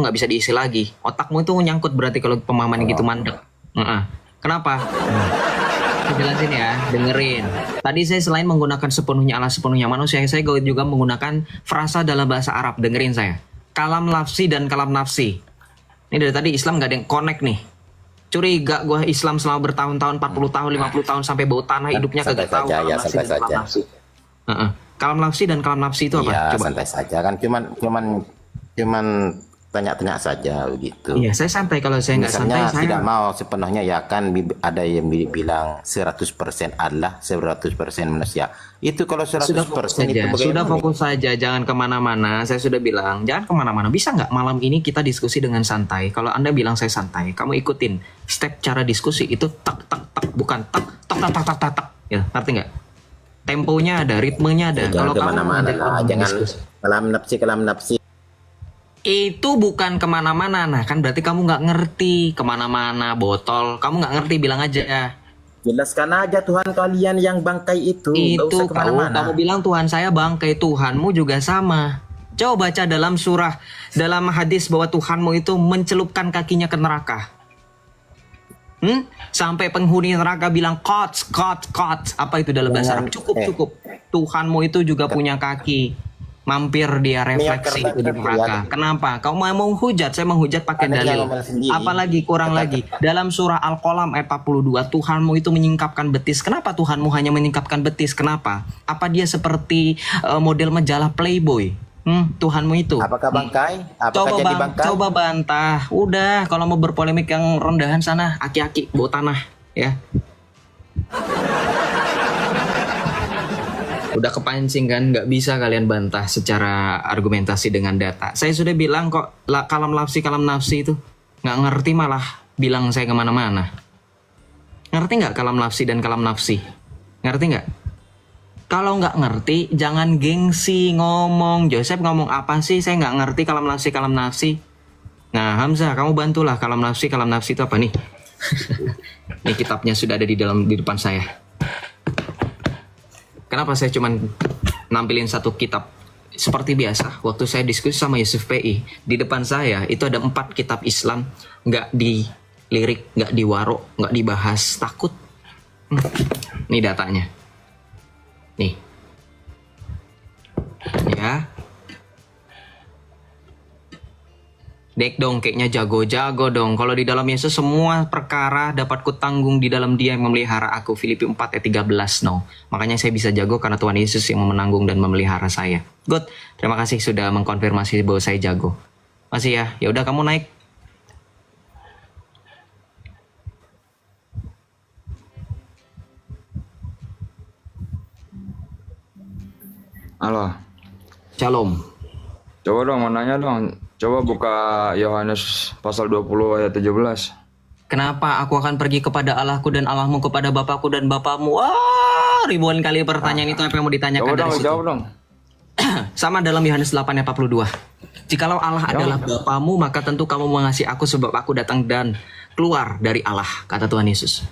nggak bisa diisi lagi. Otakmu itu nyangkut berarti kalau pemahaman gitu mandek. Kenapa? Jelasin ya, dengerin. Tadi saya selain menggunakan sepenuhnya Allah, sepenuhnya manusia, saya juga menggunakan frasa dalam bahasa Arab. Dengerin saya. Kalam lafsi dan kalam nafsi. Ini dari tadi Islam nggak ada yang connect nih. Curiga gue Islam selama bertahun-tahun, 40 tahun, 50 tahun sampai bau tanah hidupnya kagak tahu. Santai saja. Kalam nafsi dan kalam nafsi itu apa? Iya, Coba. santai saja kan. Cuman tanya-tanya saja begitu. Iya, saya santai. Kalau saya nggak santai, Misalnya saya tidak mau sepenuhnya, ya kan ada yang bilang 100% Allah, 100% manusia. Itu kalau 100% sudah fokus itu saja. bagaimana? Sudah fokus saja, jangan kemana-mana. Saya sudah bilang, jangan kemana-mana. Bisa nggak malam ini kita diskusi dengan santai? Kalau Anda bilang saya santai, kamu ikutin step cara diskusi itu tak tak tak, bukan tak tak tak tak tak tak, tak. Ya, ngerti nggak? Temponya ada, ritmenya ada. Jangan Kalau kamu kemana-mana ngajak lah, orang jangan diskusi, kalam nafsi. itu bukan kemana-mana. Nah kan berarti kamu nggak ngerti kemana-mana, botol. Kamu nggak ngerti, bilang aja. Jelaskan aja Tuhan kalian yang bangkai itu. Nggak usah kemana-mana. Kamu bilang Tuhan saya bangkai, Tuhanmu juga sama. Coba baca dalam surah, dalam hadis bahwa Tuhanmu itu mencelupkan kakinya ke neraka. Sampai penghuni neraka bilang kots. Apa itu dalam bahasa Arab? Cukup. Tuhanmu itu juga punya kaki. Mampir dia refleksi itu di neraka. Kenapa? Kau mau menghujat? Saya menghujat pakai dalil. Apalagi kurang lagi. Dalam surah Al-Qalam ayat 42, Tuhanmu itu menyingkapkan betis. Kenapa Tuhanmu hanya menyingkapkan betis? Kenapa? Apa dia seperti model majalah Playboy? Tuhanmu itu. Apakah bangkai? Apakah jadi bangkai? Coba bantah. Udah, kalau mau berpolemik yang rendahan sana, aki-aki bau tanah, ya. Udah kepancing kan, nggak bisa kalian bantah secara argumentasi dengan data. Saya sudah bilang kok, kalam nafsi itu nggak ngerti malah bilang saya kemana-mana. Ngerti nggak kalam nafsi dan kalam nafsi? Ngerti nggak? Kalau nggak ngerti, jangan gengsi ngomong. Joseph ngomong apa sih? Saya nggak ngerti kalam nafsi. Nah, Hamzah, kamu bantulah kalam nafsi itu apa nih? Ini kitabnya sudah ada di depan saya. Kenapa saya cuma nampilin satu kitab? Seperti biasa, waktu saya diskusi sama Yusuf PI, di depan saya itu ada 4 kitab Islam, nggak dilirik, nggak diwarok, nggak dibahas, takut. Ini datanya. Nih. Ya. Dek dong, kayaknya jago-jago dong. Kalau di dalam Yesus semua perkara dapat kutanggung di dalam Dia yang memelihara aku. Filipi 4 ayat 13. No. Makanya saya bisa jago karena Tuhan Yesus yang menanggung dan memelihara saya. Good. Terima kasih sudah mengkonfirmasi bahwa saya jago. Masih ya. Ya udah kamu naik. Halo. Shalom. Coba dong mau nanya dong. Coba buka Yohanes pasal 20 ayat 17. Kenapa aku akan pergi kepada Allahku dan Allahmu kepada Bapakku dan Bapakmu? Wah, ribuan kali pertanyaan itu apa yang mau ditanyakan Jawab dari dong, situ? jawab dong. Sama dalam Yohanes 8 ayat 42. Jikalau Allah adalah Bapamu, maka tentu kamu mengasihi aku sebab aku datang dan keluar dari Allah, kata Tuhan Yesus.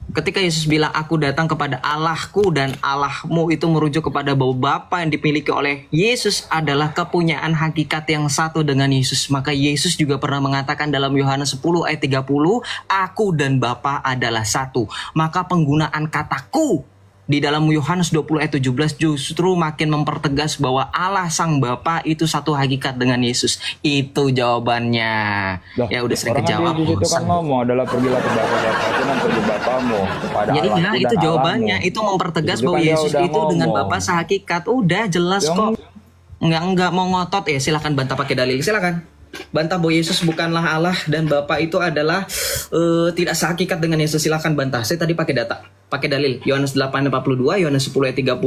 Ketika Yesus bilang aku datang kepada Allahku dan Allahmu, itu merujuk kepada bahwa Bapa yang dimiliki oleh Yesus adalah kepunyaan hakikat yang satu dengan Yesus. Maka Yesus juga pernah mengatakan dalam Yohanes 10 ayat 30, aku dan Bapa adalah satu. Maka penggunaan kataku di dalam Yohanes 20 ayat 17 justru makin mempertegas bahwa Allah Sang Bapa itu satu hakikat dengan Yesus. Itu jawabannya. Loh, Ya udah sering orang kejawab. di situ kan ngomong adalah pergilah ke Bapa-Bapa dan pergi Bapamu kepada Jadi Allah ya itu jawabannya. Itu mempertegas bahwa Yesus itu dengan Bapa sehakikat. Udah jelas kok. Enggak mau ngotot ya, silakan bantah pakai dalil. Silakan. Bantah bahwa Yesus bukanlah Allah dan Bapa itu adalah tidak sehakikat dengan Yesus. Silakan bantah. Saya tadi pakai data, pakai dalil. Yohanes 8:42, Yohanes 10 ayat 30.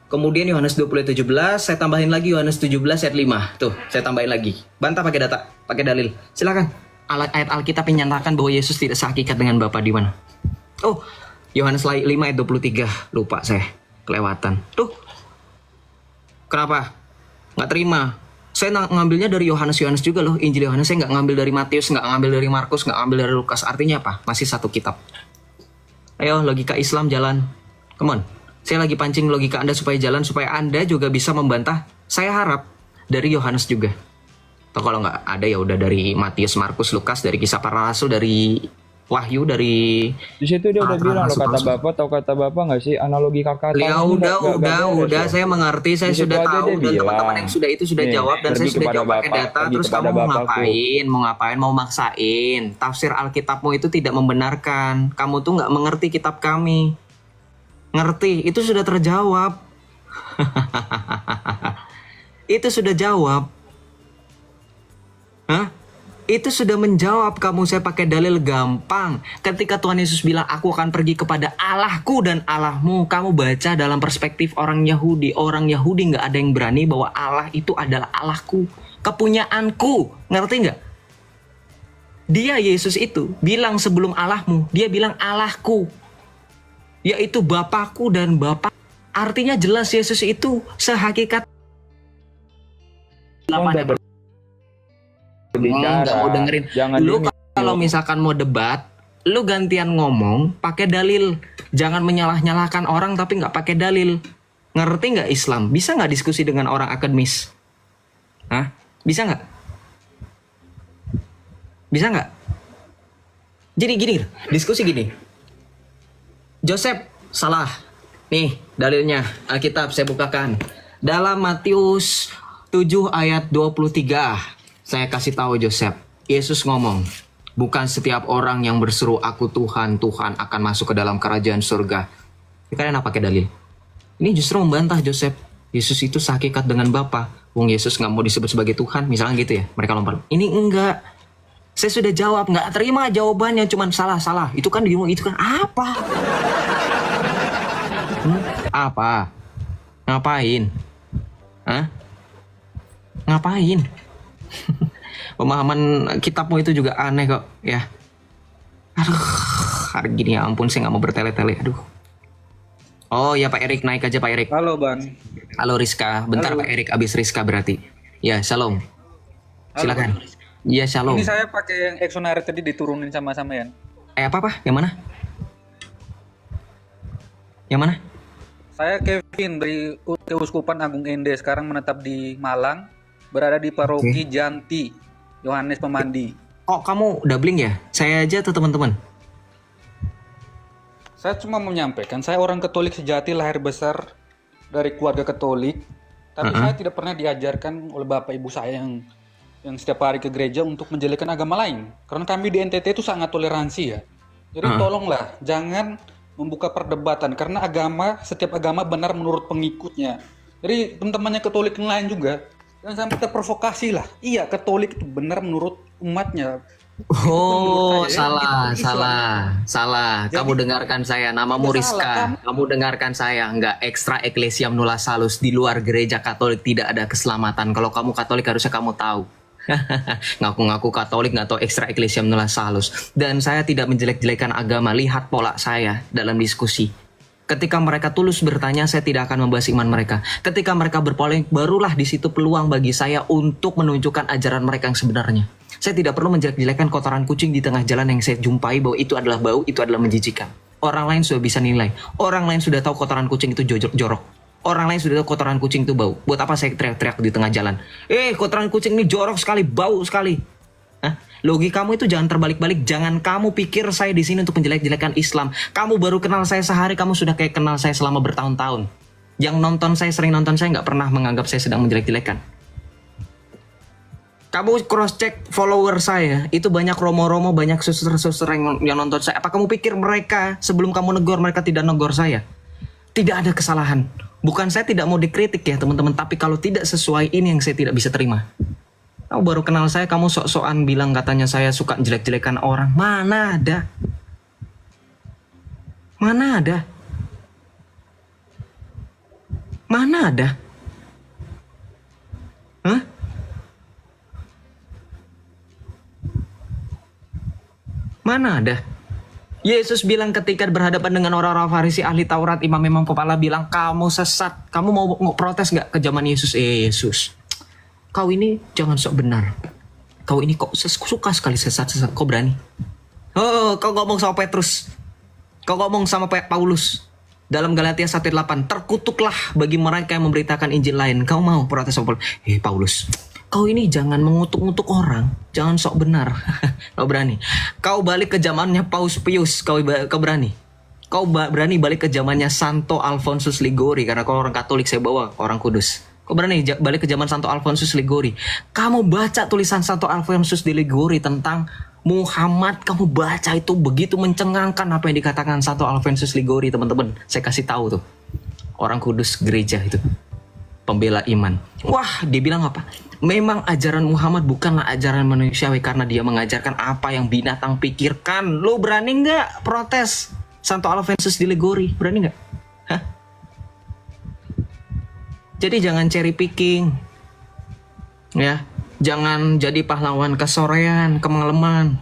Kemudian Yohanes 20 ayat 17, saya tambahin lagi Yohanes 17 ayat 5. Tuh, saya tambahin lagi. Bantah pakai data, pakai dalil. Silakan. Ayat Alkitab menyatakan bahwa Yesus tidak sehakikat dengan Bapa di mana? Oh, Yohanes 5 ayat 23. Lupa saya. Kelewatan. Tuh. Kenapa? Nggak terima. Saya ngambilnya dari Yohanes juga loh. Injil Yohanes saya nggak ngambil dari Matius, nggak ngambil dari Markus, nggak ngambil dari Lukas. Artinya apa? Masih satu kitab. Ayo, logika Islam jalan. Come on. Saya lagi pancing logika Anda supaya jalan, supaya Anda juga bisa membantah. Saya harap dari Yohanes juga. Atau kalau nggak ada ya udah dari Matius, Markus, Lukas, dari Kisah Para Rasul, dari Wahyu, dari Di situ dia udah bilang loh kata Bapak, tahu kata Bapak nggak sih analogi kakak? Ya udah, saya mengerti, saya sudah tahu dan teman-teman yang sudah itu sudah jawab dan saya sudah jawab pakai data. Terus kamu mau ngapain, mau maksain? Tafsir Alkitabmu itu tidak membenarkan. Kamu tuh nggak mengerti kitab kami. Ngerti? Itu sudah terjawab. Itu sudah jawab. Hah? Itu sudah menjawab kamu. Saya pakai dalil gampang. Ketika Tuhan Yesus bilang aku akan pergi kepada Allahku dan Allahmu, kamu baca dalam perspektif orang Yahudi. Orang Yahudi nggak ada yang berani bahwa Allah itu adalah Allahku, kepunyaanku. Ngerti nggak? Dia Yesus itu bilang sebelum Allahmu, dia bilang Allahku, yaitu Bapakku dan Bapak. Artinya jelas Yesus itu sehakikat. Enggak mau dengerin. Lu kalau misalkan mau debat, lu gantian ngomong pakai dalil. Jangan menyalah-nyalahkan orang tapi nggak pakai dalil. Ngerti nggak Islam? Bisa nggak diskusi dengan orang akademis? Hah? Bisa nggak? Bisa nggak? Jadi gini, diskusi gini. Joseph salah. Nih dalilnya Alkitab saya bukakan. Dalam Matius 7 ayat 23. Saya kasih tahu Joseph, Yesus ngomong, bukan setiap orang yang berseru aku Tuhan, Tuhan akan masuk ke dalam kerajaan surga. Kalian apa pakai dalil? Ini justru membantah Joseph. Yesus itu sehakikat dengan Bapa. Wong Yesus nggak mau disebut sebagai Tuhan, misalnya gitu ya. Mereka lompat. Ini enggak. Saya sudah jawab, nggak terima jawabannya, cuman salah. Itu kan apa? Apa? Ngapain? Hah? Ngapain? Pemahaman kitabmu itu juga aneh kok ya. Aduh, hari gini ya ampun saya nggak mau bertele-tele. Aduh. Oh ya Pak Erik, naik aja Pak Erik. Halo Bang. Halo Rizka. Bentar. Halo. Pak Erik, abis Rizka berarti. Ya shalom. Silakan. Iya shalom. Ini saya pakai yang Exonaire tadi diturunin sama-sama ya. Apa? Yang mana? Yang mana? Saya Kevin dari Keuskupan Agung Ende, sekarang menetap di Malang, berada di paroki Janti, Yohanes Pemandi. Oh, kamu doubling ya? Saya aja atau teman-teman? Saya cuma menyampaikan, saya orang Katolik sejati, lahir besar dari keluarga Katolik, tapi saya tidak pernah diajarkan oleh bapak ibu saya yang yang setiap hari ke gereja untuk menjelekkan agama lain. Karena kami di NTT itu sangat toleransi ya. Jadi tolonglah jangan membuka perdebatan karena setiap agama benar menurut pengikutnya. Jadi teman-temannya Katolik yang lain juga jangan sampai terprovokasi lah. Iya, Katolik itu benar menurut umatnya. Oh, Itu menurut saya, salah. Jadi, Kamu dengarkan saya, namamu Tidak Rizka. salah, Kamu dengarkan saya, enggak extra ecclesiam nulla salus. Di luar gereja Katolik tidak ada keselamatan. Kalau kamu Katolik harusnya kamu tahu. Ngaku-ngaku Katolik nggak tahu extra ecclesiam nulla salus. Dan saya tidak menjelek-jelekan agama. Lihat pola saya dalam diskusi. Ketika mereka tulus bertanya, saya tidak akan membahas iman mereka. Ketika mereka berpolemik, barulah di situ peluang bagi saya untuk menunjukkan ajaran mereka yang sebenarnya. Saya tidak perlu menjelek-jelekan kotoran kucing di tengah jalan yang saya jumpai bahwa itu adalah bau, itu adalah menjijikan. Orang lain sudah bisa nilai. Orang lain sudah tahu kotoran kucing itu jorok. Orang lain sudah tahu kotoran kucing itu bau. Buat apa saya teriak-teriak di tengah jalan? Kotoran kucing ini jorok sekali, bau sekali. Logikamu itu jangan terbalik-balik. Jangan kamu pikir saya di sini untuk menjelek-jelekan Islam. Kamu baru kenal saya sehari, kamu sudah kayak kenal saya selama bertahun-tahun. Yang nonton saya, sering nonton saya, nggak pernah menganggap saya sedang menjelek-jelekan. Kamu cross-check follower saya, itu banyak romo-romo, banyak suster-suster yang nonton saya. Apa kamu pikir mereka, sebelum kamu negor, mereka tidak negor saya? Tidak ada kesalahan. Bukan saya tidak mau dikritik ya teman-teman, tapi kalau tidak sesuai ini yang saya tidak bisa terima. Kamu baru kenal saya, kamu sok-sokan bilang katanya saya suka jelek-jelekan orang. Mana ada? Mana ada? Mana ada? Hah? Mana ada? Yesus bilang ketika berhadapan dengan orang-orang Farisi, ahli Taurat, imam-imam kepala bilang, kamu sesat. Kamu mau protes gak ke zaman Yesus? Yesus, kau ini jangan sok benar. Kau ini kok suka sekali sesat-sesat. Kau berani? Kau ngomong sama Petrus. Kau ngomong sama Paulus. Dalam Galatia 1:8, terkutuklah bagi mereka yang memberitakan Injil lain. Kau mau protes sama Paulus? Kau ini jangan mengutuk-ngutuk orang. Jangan sok benar. Kau berani? Kau balik ke zamannya Paus Pius. Kau berani? Kau berani balik ke zamannya Santo Alfonsus Ligori. Karena kau orang Katolik, saya bawa orang kudus. Kau berani balik ke zaman Santo Alfonsus Ligori. Kamu baca tulisan Santo Alfonsus di Ligori tentang Muhammad. Kamu baca itu begitu mencengangkan apa yang dikatakan Santo Alfonsus Ligori, teman-teman. Saya kasih tahu tuh. Orang kudus gereja itu. Pembela iman. Wah, dia bilang apa? Memang ajaran Muhammad bukanlah ajaran manusiawi karena dia mengajarkan apa yang binatang pikirkan. Lo berani nggak protes Santo Alfonsus di Ligori? Berani nggak? Hah? Jadi jangan cherry picking, ya. Jangan jadi pahlawan kesorean, kemalaman.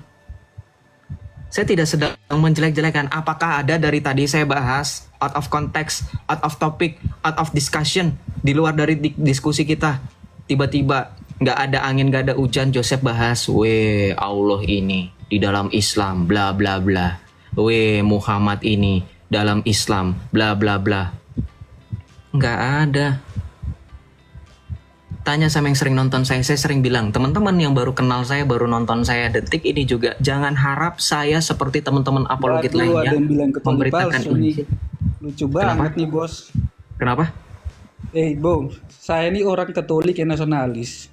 Saya tidak sedang menjelek-jelekan. Apakah ada dari tadi saya bahas out of context, out of topic, out of discussion, di luar dari diskusi kita? Tiba-tiba nggak ada angin, nggak ada hujan, Joseph bahas, Allah ini di dalam Islam, bla bla bla. Muhammad ini dalam Islam, bla bla bla. Nggak ada. Tanya sama yang sering nonton saya sering bilang, teman-teman yang baru kenal saya, baru nonton saya detik ini juga, jangan harap saya seperti teman-teman apologet lainnya memberitakan ini. Lucu banget nih bos. Kenapa? Bos, saya ini orang Katolik yang nasionalis.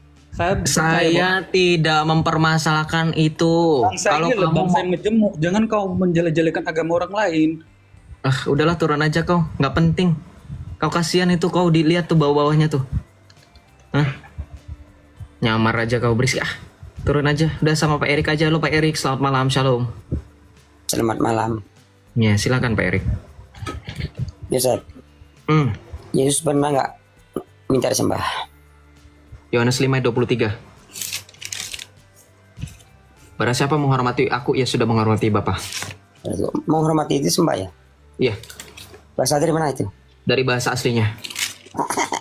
Saya tidak mempermasalahkan itu. Kalau kamu mau ngejemuk, jangan kau menjelek-jelekan agama orang lain. Udahlah, turun aja kau, nggak penting. Kau kasihan itu, kau dilihat tuh bawah-bawahnya tuh. Nyamar aja kau, berisik. Turun aja, udah sama Pak Erik aja. Lo Pak Erik, selamat malam, shalom. Selamat malam. Ya, silakan Pak Erik. Yosef. Yesus pernah nggak minta disembah? Yohanes 5:23. Barang siapa menghormati aku, ia sudah menghormati Bapa. Menghormati itu sembah ya? Iya. Bahasa dari mana itu? Dari bahasa aslinya.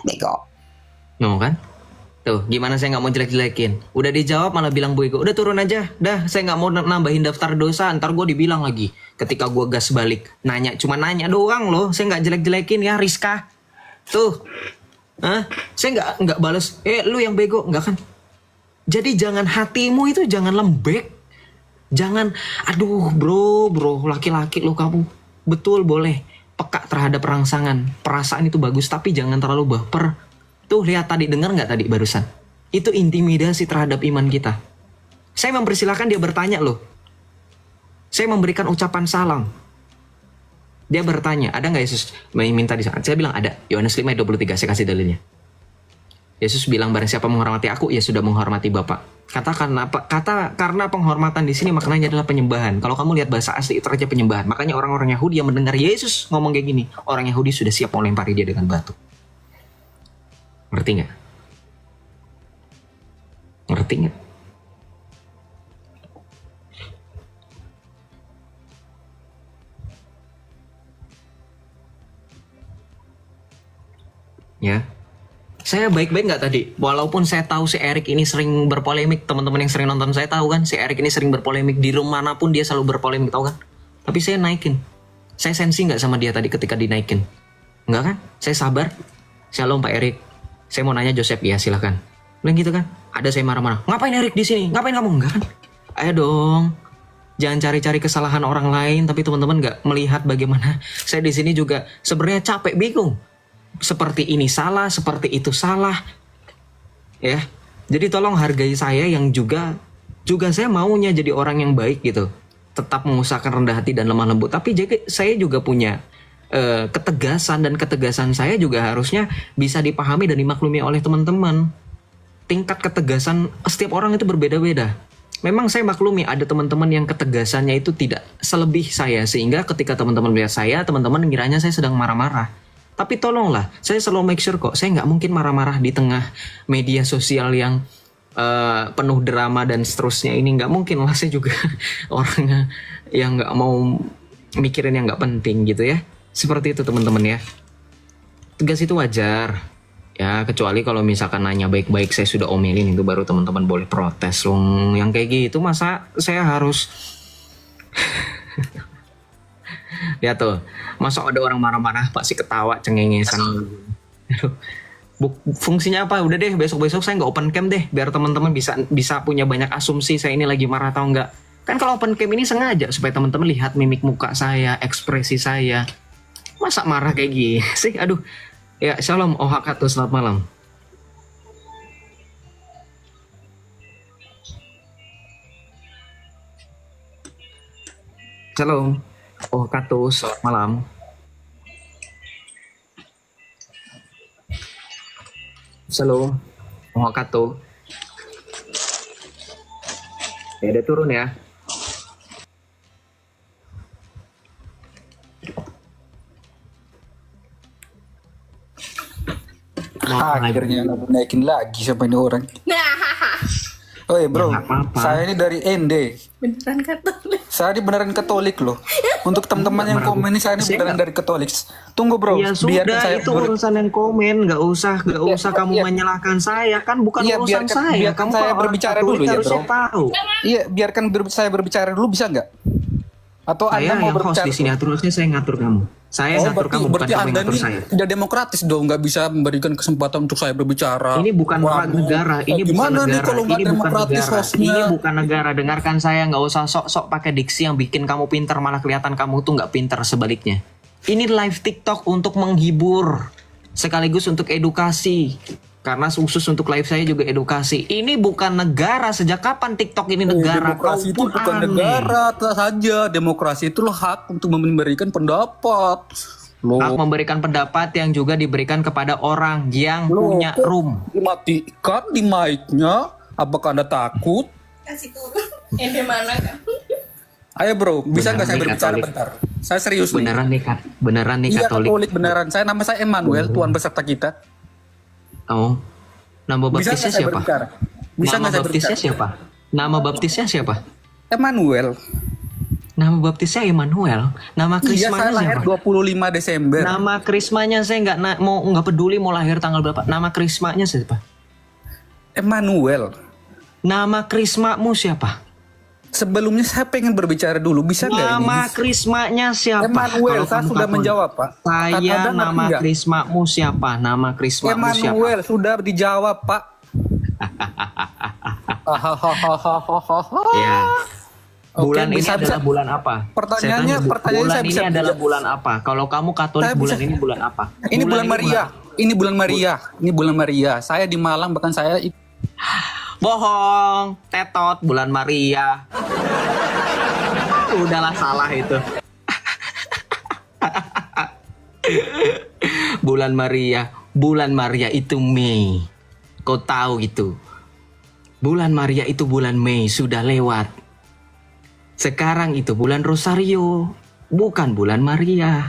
Bego. No kan? Tuh, gimana saya nggak mau jelek-jelekin? Udah dijawab malah bilang bego. Udah turun aja. Dah, saya nggak mau nambahin daftar dosa. Ntar gue dibilang lagi. Ketika gue gas balik, cuma nanya doang loh. Saya nggak jelek-jelekin ya, Rizka. Tuh, saya nggak balas. Lu yang bego, nggak kan? Jadi jangan hatimu itu jangan lembek. Jangan, aduh bro, laki-laki lo kamu. Betul boleh peka terhadap rangsangan. Perasaan itu bagus, tapi jangan terlalu baper. Tuh lihat tadi, dengar nggak tadi barusan? Itu intimidasi terhadap iman kita. Saya mempersilahkan dia bertanya loh. Saya memberikan ucapan salam. Dia bertanya, ada nggak Yesus minta di sana? Saya bilang ada. Yohanes 5 ayat 23, saya kasih dalilnya. Yesus bilang, barang siapa menghormati aku, ya sudah menghormati Bapa. Karena penghormatan di sini maknanya adalah penyembahan. Kalau kamu lihat bahasa asli itu aja penyembahan. Makanya orang-orang Yahudi yang mendengar Yesus ngomong kayak gini, orang Yahudi sudah siap melempari dia dengan batu. Ngerti nggak? Ngerti nggak? Ya, saya baik-baik nggak tadi? Walaupun saya tahu si Erik ini sering berpolemik, teman-teman yang sering nonton saya tahu kan, si Erik ini sering berpolemik di room manapun dia selalu berpolemik, tahu kan? Tapi saya naikin, saya sensi nggak sama dia tadi ketika dinaikin? Nggak kan? Saya sabar. Shalom Pak Erik, saya mau nanya Joseph, ya silahkan. Bilang gitu kan? Ada saya marah-marah. Ngapain Erik di sini? Ngapain kamu? Enggak kan? Ayo dong. Jangan cari-cari kesalahan orang lain, tapi teman-teman nggak melihat bagaimana saya di sini juga sebenarnya capek, bingung. Seperti ini salah, seperti itu salah, ya. Jadi tolong hargai saya yang juga saya maunya jadi orang yang baik gitu, tetap mengusahakan rendah hati dan lemah lembut. Tapi saya juga punya ketegasan, dan ketegasan saya juga harusnya bisa dipahami dan dimaklumi oleh teman-teman. Tingkat ketegasan setiap orang itu berbeda-beda. Memang saya maklumi ada teman-teman yang ketegasannya itu tidak selebih saya, sehingga ketika teman-teman melihat saya, teman-teman ngiranya saya sedang marah-marah. Tapi tolonglah, saya selalu make sure kok, saya nggak mungkin marah-marah di tengah media sosial yang penuh drama dan seterusnya ini. Nggak mungkin lah, saya juga orangnya yang nggak mau mikirin yang nggak penting gitu ya. Seperti itu teman-teman ya. Tegas itu wajar. Ya, kecuali kalau misalkan nanya baik-baik saya sudah omelin, itu baru teman-teman boleh protes. Yang kayak gitu masa saya harus... Lihat tuh, masa ada orang marah-marah pasti ketawa cengengesan. Fungsinya apa? Udah deh, besok-besok saya nggak open cam deh, biar teman-teman bisa punya banyak asumsi saya ini lagi marah atau enggak. Kan kalau open cam ini sengaja supaya teman-teman lihat mimik muka saya, ekspresi saya. Masa marah kayak gini sih? Aduh. Ya, shalom Ohakato, selamat malam. Shalom Ohakato, selamat malam. Shalom Ohakato. Ya, dia turun ya. Akhirnya naikin lagi siapa ini orang. Oi bro, saya ini dari ND. Beneran Katolik. Saya ini beneran Katolik loh. Untuk teman-teman yang komen ini, saya ini beneran dari Katolik. Tunggu bro, ya sudah, saya itu urusan yang komen, nggak usah kamu menyalahkan saya, kan bukan urusan saya. Biarkan saya berbicara dulu ya bro. Tahu. Iya, biarkan saya berbicara dulu, bisa nggak? Atau Anda mau berbicara? Host di sini, terusnya saya ngatur kamu. Saya ngatur kamu, bukan kamu yang ngatur saya. Tidak demokratis dong, nggak bisa memberikan kesempatan untuk saya berbicara. Ini bukan negara, ini bukan negara, ini bukan negara. Dengarkan saya, nggak usah sok-sok pakai diksi yang bikin kamu pinter, malah kelihatan kamu tuh nggak pinter, sebaliknya. Ini live TikTok untuk menghibur, sekaligus untuk edukasi. Karena khusus untuk live saya juga edukasi. Ini bukan negara. Sejak kapan TikTok ini negara? Demokrasi itu bukan negara saja. Demokrasi itu hak untuk memberikan pendapat. Hak memberikan pendapat yang juga diberikan kepada orang yang punya room. Dimatikan di mic-nya. Apakah Anda takut? Kasih turun. Ende mana kan? Ayo bro, bisa nggak saya berbicara bentar? Saya serius nih. Beneran nih Iya, Katolik. Katolik beneran. Nama saya Emmanuel, Tuan beserta kita. Oh, nama baptisnya siapa? Bisa nggak saya baptisnya siapa? Nama baptisnya siapa? Emmanuel. Nama baptisnya Emmanuel. Nama krismanya saya lahir siapa? 25 Desember. Nama krismanya saya nggak peduli mau lahir tanggal berapa. Nama krismanya siapa? Emmanuel. Nama krismamu siapa? Sebelumnya saya pengen berbicara dulu, bisa nggak ini? Nama krismanya siapa? Emmanuel, saya sudah menjawab Pak. Saya nama krismamu siapa? Nama krismamu siapa? Emmanuel sudah dijawab Pak. Ya. Bulan ini adalah bulan apa? Pertanyaannya bulan ini adalah bulan apa? Kalau kamu Katolik, bulan ini bulan apa? Ini bulan Maria. Ini bulan Maria. Ini bulan Maria. Saya di Malang, bahkan saya Bohong, tetot, bulan Maria. Udahlah salah itu. Bulan Maria itu Mei. Kau tahu gitu. Bulan Maria itu bulan Mei, sudah lewat. Sekarang itu bulan Rosario, bukan bulan Maria.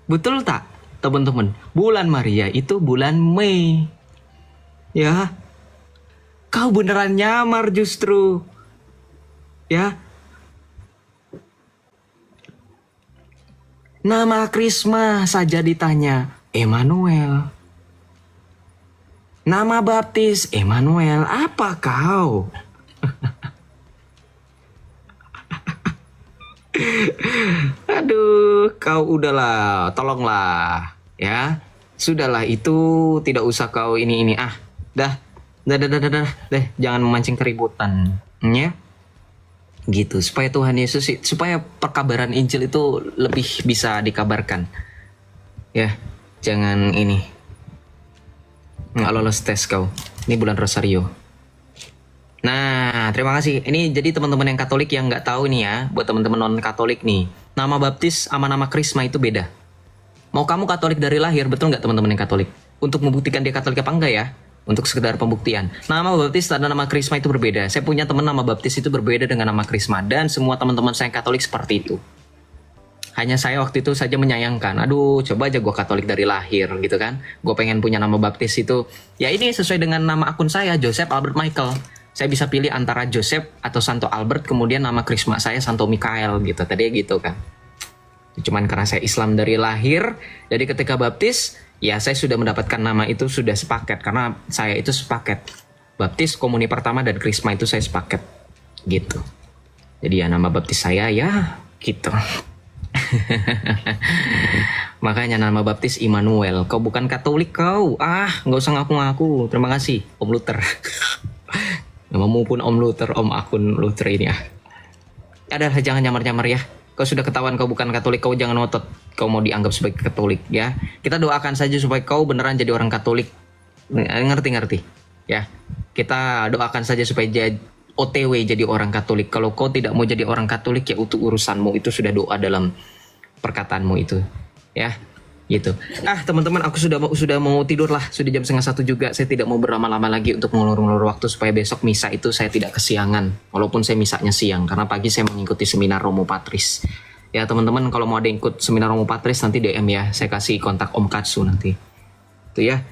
Betul tak, teman-teman? Bulan Maria itu bulan Mei. Ya. Kau beneran nyamar justru. Ya. Nama Krisma saja ditanya, Emmanuel. Nama baptis, Emmanuel. Apa kau? Aduh, kau udahlah, tolonglah. Ya. Sudahlah, itu tidak usah kau ini. Dah, jangan memancing keributan. Ya. Gitu, supaya Tuhan Yesus, supaya perkabaran Injil itu lebih bisa dikabarkan. Ya, jangan ini. Nggak lolos tes kau. Ini bulan Rosario. Nah, terima kasih. Ini jadi teman-teman yang Katolik yang nggak tahu nih ya, buat teman-teman non Katolik nih, nama baptis sama nama krisma itu beda. Mau kamu Katolik dari lahir, betul nggak teman-teman yang Katolik? Untuk membuktikan dia Katolik apa enggak ya? Untuk sekedar pembuktian. Nama baptis dan nama krisma itu berbeda. Saya punya teman nama baptis itu berbeda dengan nama krisma, dan semua teman-teman saya yang Katolik seperti itu. Hanya saya waktu itu saja menyayangkan, aduh coba aja gue Katolik dari lahir gitu kan. Gue pengen punya nama baptis itu, ya ini sesuai dengan nama akun saya, Joseph Albert Michael. Saya bisa pilih antara Joseph atau Santo Albert, kemudian nama krisma saya Santo Mikael gitu. Tadi gitu kan. Cuman karena saya Islam dari lahir, jadi ketika baptis, ya saya sudah mendapatkan nama itu sudah sepaket. Karena saya itu sepaket. Baptis, komuni pertama, dan krisma itu saya sepaket. Gitu. Jadi ya nama baptis saya ya gitu. Makanya nama baptis Immanuel. Kau bukan Katolik kau. Nggak usah ngaku-ngaku. Terima kasih Om Luther. Namamu pun Om Luther, Om akun Luther ini ya. Adalah jangan nyamar-nyamar ya. Kau sudah ketahuan kau bukan Katolik, kau jangan ngotot kau mau dianggap sebagai Katolik ya. Kita doakan saja supaya kau beneran jadi orang Katolik. Ngerti ya. Kita doakan saja supaya OTW jadi orang Katolik. Kalau kau tidak mau jadi orang Katolik ya untuk urusanmu, itu sudah doa dalam perkataanmu itu ya. Gitu. Teman-teman, aku sudah mau tidur lah. Sudah jam 12:30 juga. Saya tidak mau berlama-lama lagi untuk mengulur-ulur waktu supaya besok misa itu saya tidak kesiangan. Walaupun saya misanya siang, karena pagi saya mengikuti seminar Romo Patris. Ya teman-teman, kalau mau ada yang ikut seminar Romo Patris nanti DM ya. Saya kasih kontak Om Katsu nanti. Itu ya.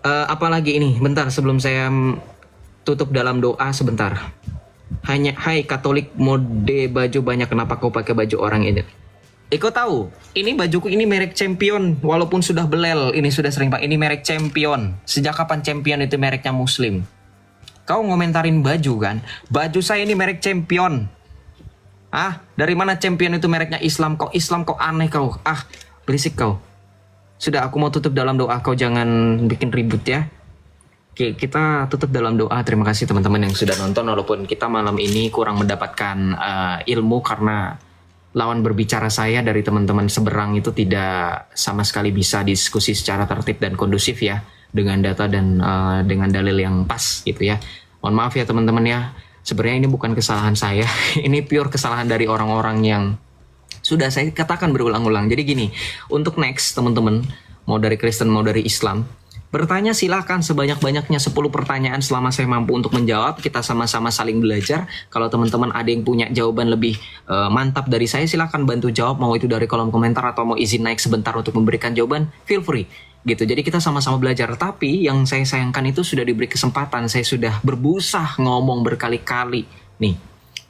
Apalagi ini, bentar sebelum saya tutup dalam doa sebentar. Hai Katolik mode baju banyak, kenapa kau pakai baju orang ini? Kau tahu, ini bajuku ini merek Champion, walaupun sudah belel, ini sudah sering pak, ini merek Champion. Sejak kapan Champion itu mereknya Muslim? Kau ngomentarin baju kan? Baju saya ini merek Champion. Dari mana Champion itu mereknya Islam? Kau Islam kau aneh kau. Berisik kau. Sudah, aku mau tutup dalam doa, kau jangan bikin ribut ya. Oke, kita tutup dalam doa. Terima kasih teman-teman yang sudah nonton, walaupun kita malam ini kurang mendapatkan ilmu karena lawan berbicara saya dari teman-teman seberang itu tidak sama sekali bisa diskusi secara tertib dan kondusif ya, dengan data dan dengan dalil yang pas gitu ya. Mohon maaf ya teman-teman ya, sebenarnya ini bukan kesalahan saya. Ini pure kesalahan dari orang-orang yang sudah saya katakan berulang-ulang. Jadi gini, untuk next teman-teman, mau dari Kristen mau dari Islam, bertanya silahkan sebanyak-banyaknya, 10 pertanyaan selama saya mampu untuk menjawab. Kita sama-sama saling belajar. Kalau teman-teman ada yang punya jawaban lebih mantap dari saya, silahkan bantu jawab. Mau itu dari kolom komentar atau mau izin naik sebentar untuk memberikan jawaban, feel free. Gitu. Jadi kita sama-sama belajar. Tapi yang saya sayangkan itu sudah diberi kesempatan. Saya sudah berbusa ngomong berkali-kali. Nih,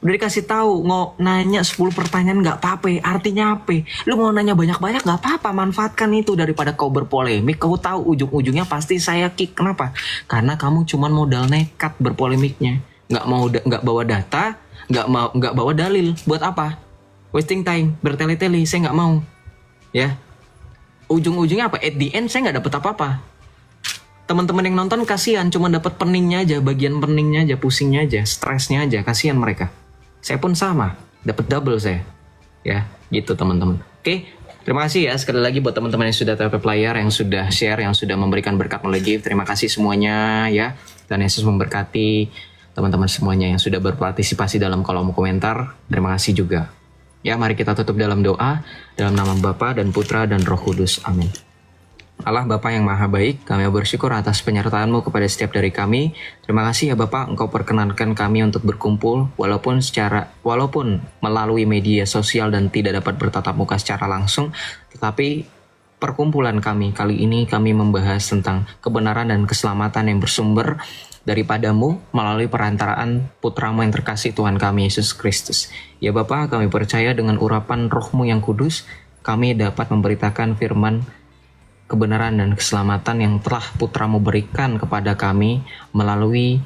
udah dikasih tahu, nanya 10 pertanyaan nggak apa-apa. Artinya apa? Lu mau nanya banyak-banyak nggak apa-apa, manfaatkan itu daripada kau berpolemik. Kau tahu ujung-ujungnya pasti saya kick. Kenapa? Karena kamu cuman modal nekat berpolemiknya, nggak bawa data, nggak bawa dalil. Buat apa? Wasting time, bertele-tele. Saya nggak mau. Ya, ujung-ujungnya apa? At the end saya nggak dapet apa-apa. Teman-teman yang nonton kasihan, cuma dapat peningnya aja, bagian peningnya aja, pusingnya aja, stresnya aja, kasihan mereka. Saya pun sama, dapat double saya. Ya, gitu teman-teman. Oke, terima kasih ya sekali lagi buat teman-teman yang sudah tap layar, yang sudah share, yang sudah memberikan berkat melalui gift. Terima kasih semuanya ya. Tuhan Yesus memberkati teman-teman semuanya yang sudah berpartisipasi dalam kolom komentar. Terima kasih juga. Ya, mari kita tutup dalam doa, dalam nama Bapa dan Putra dan Roh Kudus. Amin. Allah Bapa yang Maha Baik, kami bersyukur atas penyertaan-Mu kepada setiap dari kami. Terima kasih ya Bapa, Engkau perkenankan kami untuk berkumpul, walaupun melalui media sosial dan tidak dapat bertatap muka secara langsung, tetapi perkumpulan kami kali ini kami membahas tentang kebenaran dan keselamatan yang bersumber daripadamu melalui perantaraan Putramu yang terkasih Tuhan kami Yesus Kristus. Ya Bapa, kami percaya dengan urapan Roh-Mu yang kudus, kami dapat memberitakan firman kebenaran dan keselamatan yang telah Putramu berikan kepada kami melalui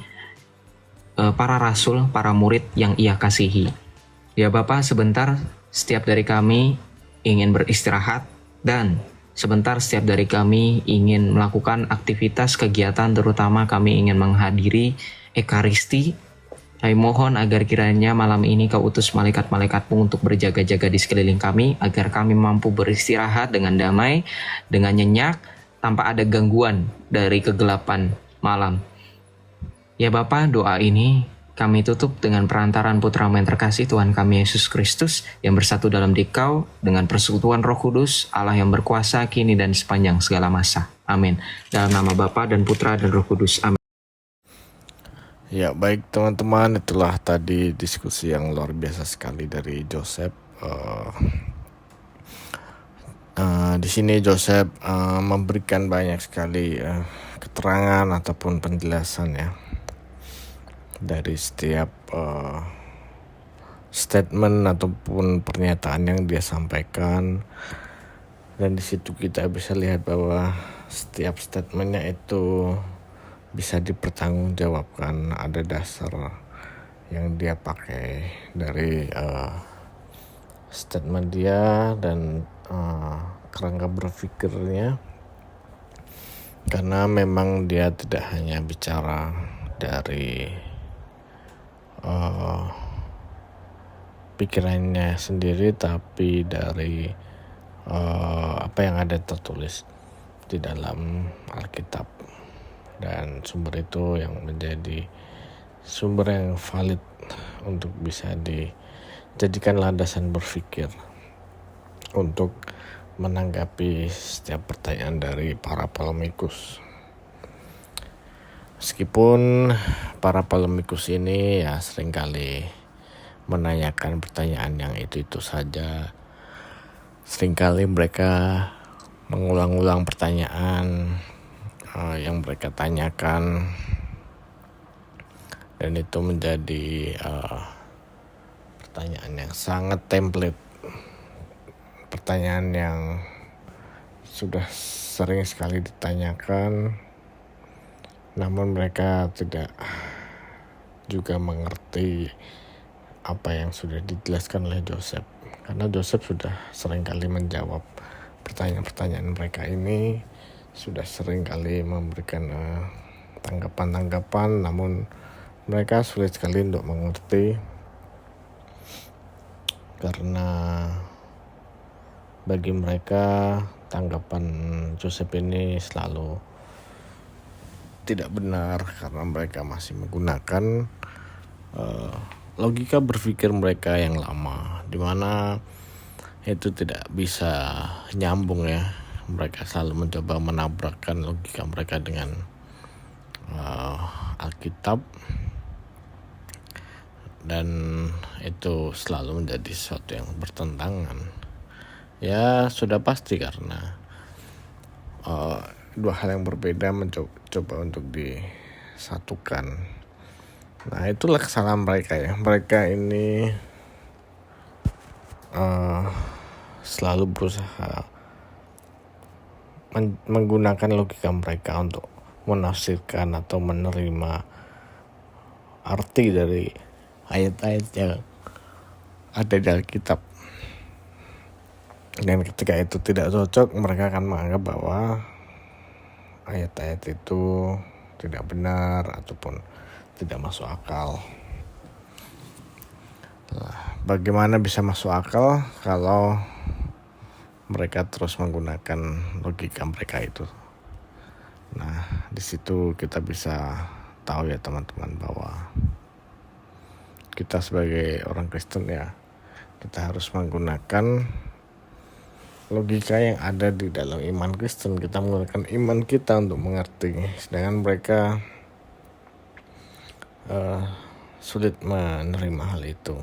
para rasul, para murid yang Ia kasihi. Ya Bapa, sebentar setiap dari kami ingin beristirahat dan sebentar setiap dari kami ingin melakukan aktivitas kegiatan, terutama kami ingin menghadiri Ekaristi. Kami mohon agar kiranya malam ini Kau utus malaikat-malaikatmu untuk berjaga-jaga di sekeliling kami, agar kami mampu beristirahat dengan damai, dengan nyenyak, tanpa ada gangguan dari kegelapan malam. Ya Bapa, doa ini kami tutup dengan perantaran Putra-Mu yang terkasih Tuhan kami Yesus Kristus, yang bersatu dalam Dikau dengan persekutuan Roh Kudus, Allah yang berkuasa kini dan sepanjang segala masa. Amin. Dalam nama Bapa dan Putra dan Roh Kudus. Amin. Ya baik teman-teman, itulah tadi diskusi yang luar biasa sekali dari Joseph. Di sini Joseph memberikan banyak sekali keterangan ataupun penjelasan ya dari setiap statement ataupun pernyataan yang dia sampaikan, dan di situ kita bisa lihat bahwa setiap statementnya itu bisa dipertanggungjawabkan, ada dasar yang dia pakai dari statement dia dan kerangka berpikirnya, karena memang dia tidak hanya bicara dari pikirannya sendiri, tapi dari apa yang ada tertulis di dalam Alkitab. Dan sumber itu yang menjadi sumber yang valid untuk bisa dijadikan landasan berpikir untuk menanggapi setiap pertanyaan dari para polemikus. Meskipun para polemikus ini ya seringkali menanyakan pertanyaan yang itu saja, seringkali mereka mengulang-ulang pertanyaan yang mereka tanyakan, dan itu menjadi pertanyaan yang sangat template, pertanyaan yang sudah sering sekali ditanyakan, namun mereka tidak juga mengerti apa yang sudah dijelaskan oleh Joseph, karena Joseph sudah sering kali menjawab pertanyaan-pertanyaan mereka ini, sudah sering kali memberikan tanggapan-tanggapan, namun mereka sulit sekali untuk mengerti, karena bagi mereka tanggapan Joseph ini selalu tidak benar, karena mereka masih menggunakan logika berpikir mereka yang lama, di mana itu tidak bisa nyambung ya. Mereka selalu mencoba menabrakkan logika mereka dengan Alkitab, dan itu selalu menjadi sesuatu yang bertentangan. Ya sudah pasti karena dua hal yang berbeda mencoba untuk disatukan. Nah itulah kesalahan mereka ya. Mereka ini selalu berusaha menggunakan logika mereka untuk menafsirkan atau menerima arti dari ayat-ayat yang ada di Alkitab. Dan ketika itu tidak cocok, mereka akan menganggap bahwa ayat-ayat itu tidak benar ataupun tidak masuk akal. Nah, bagaimana bisa masuk akal kalau mereka terus menggunakan logika mereka itu? Nah, di situ kita bisa tahu ya teman-teman bahwa kita sebagai orang Kristen ya, kita harus menggunakan logika yang ada di dalam iman Kristen. Kita menggunakan iman kita untuk mengerti, sedangkan mereka sulit menerima hal itu,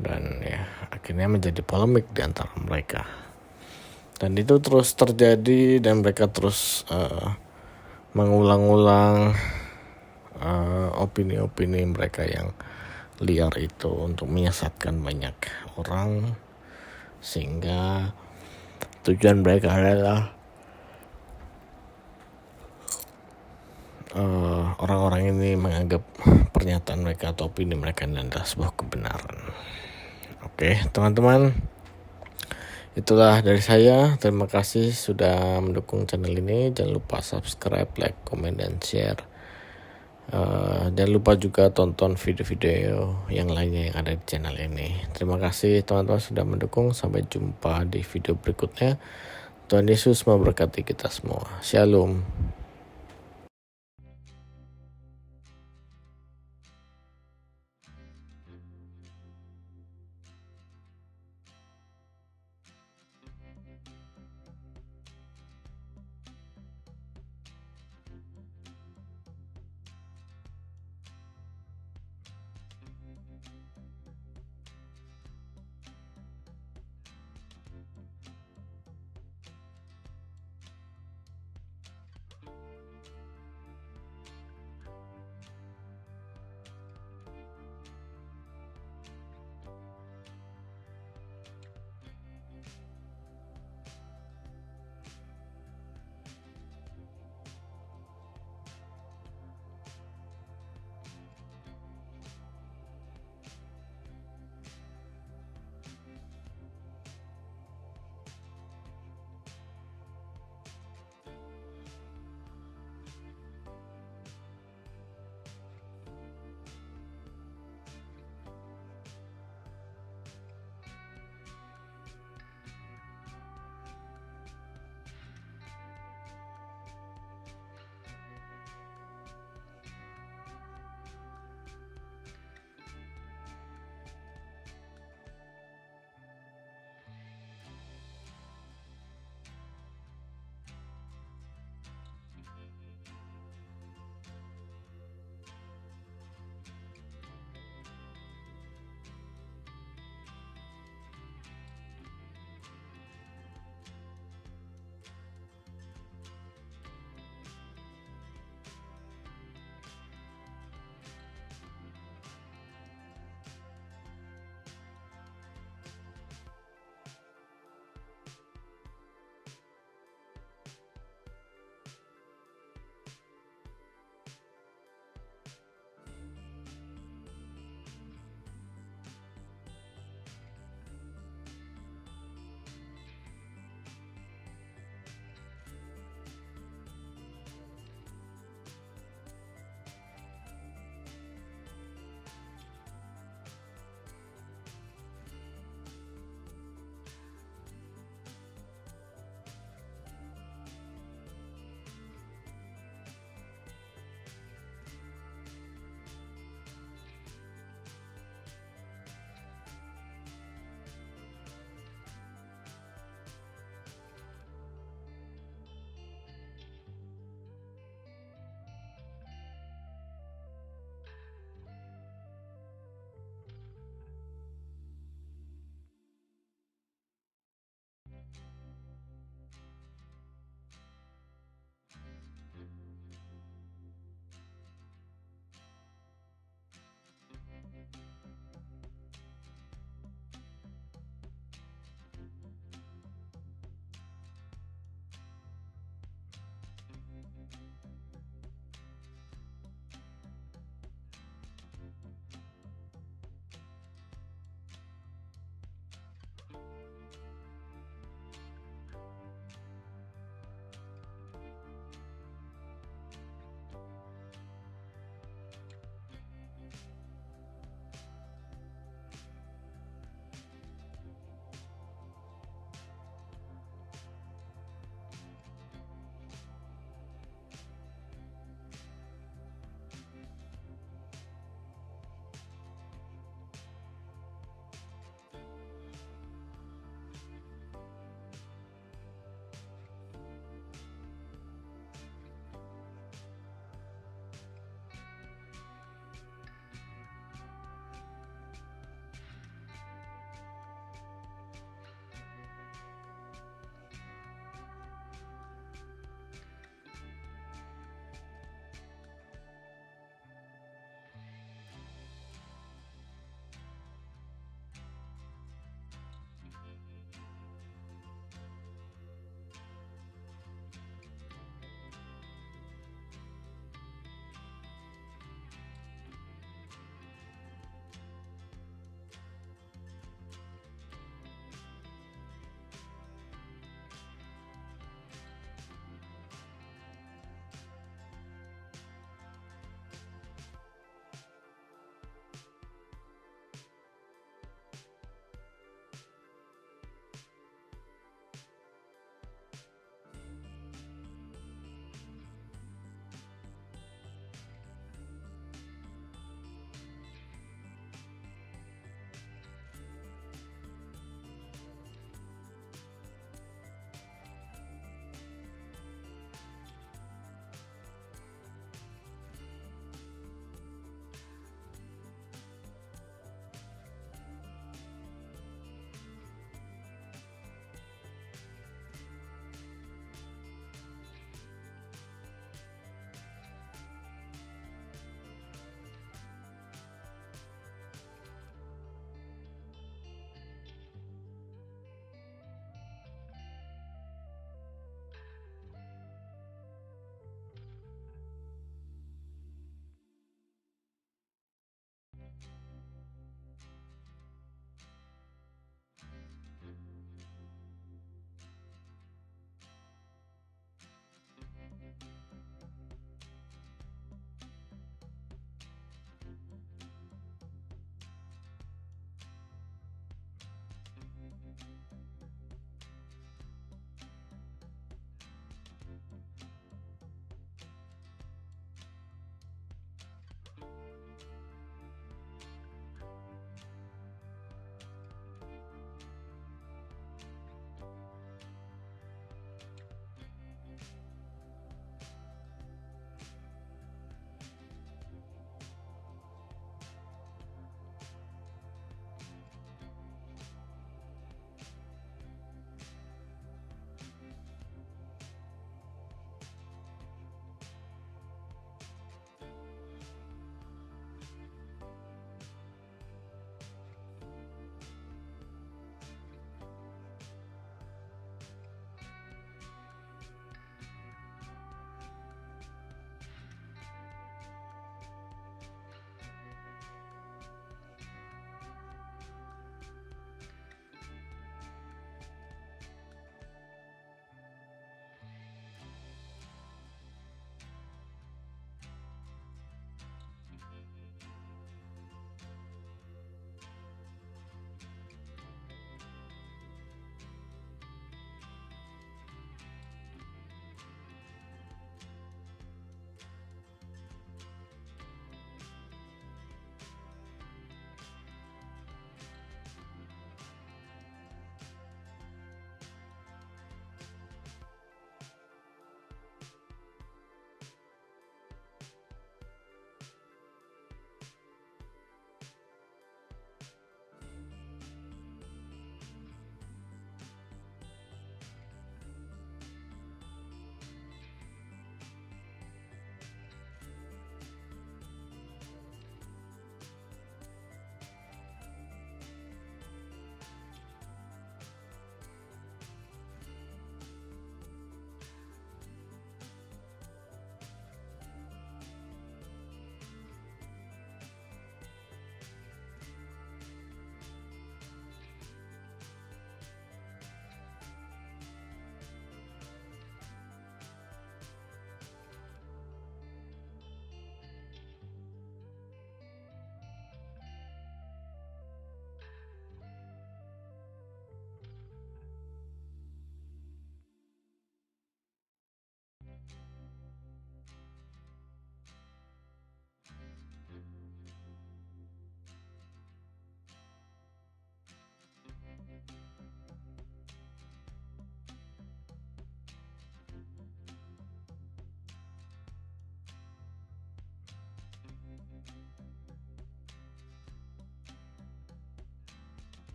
dan ya akhirnya menjadi polemik di antara mereka, dan itu terus terjadi dan mereka terus mengulang-ulang opini-opini mereka yang liar itu untuk menyesatkan banyak orang, sehingga tujuan mereka adalah orang-orang ini menganggap pernyataan mereka atau opini mereka ini adalah sebuah kebenaran. Oke, teman-teman, itulah dari saya. Terima kasih sudah mendukung channel ini. Jangan lupa subscribe, like, komen, dan share. Jangan lupa juga tonton video-video yang lainnya yang ada di channel ini. Terima kasih teman-teman sudah mendukung. Sampai jumpa di video berikutnya. Tuhan Yesus memberkati kita semua. Shalom.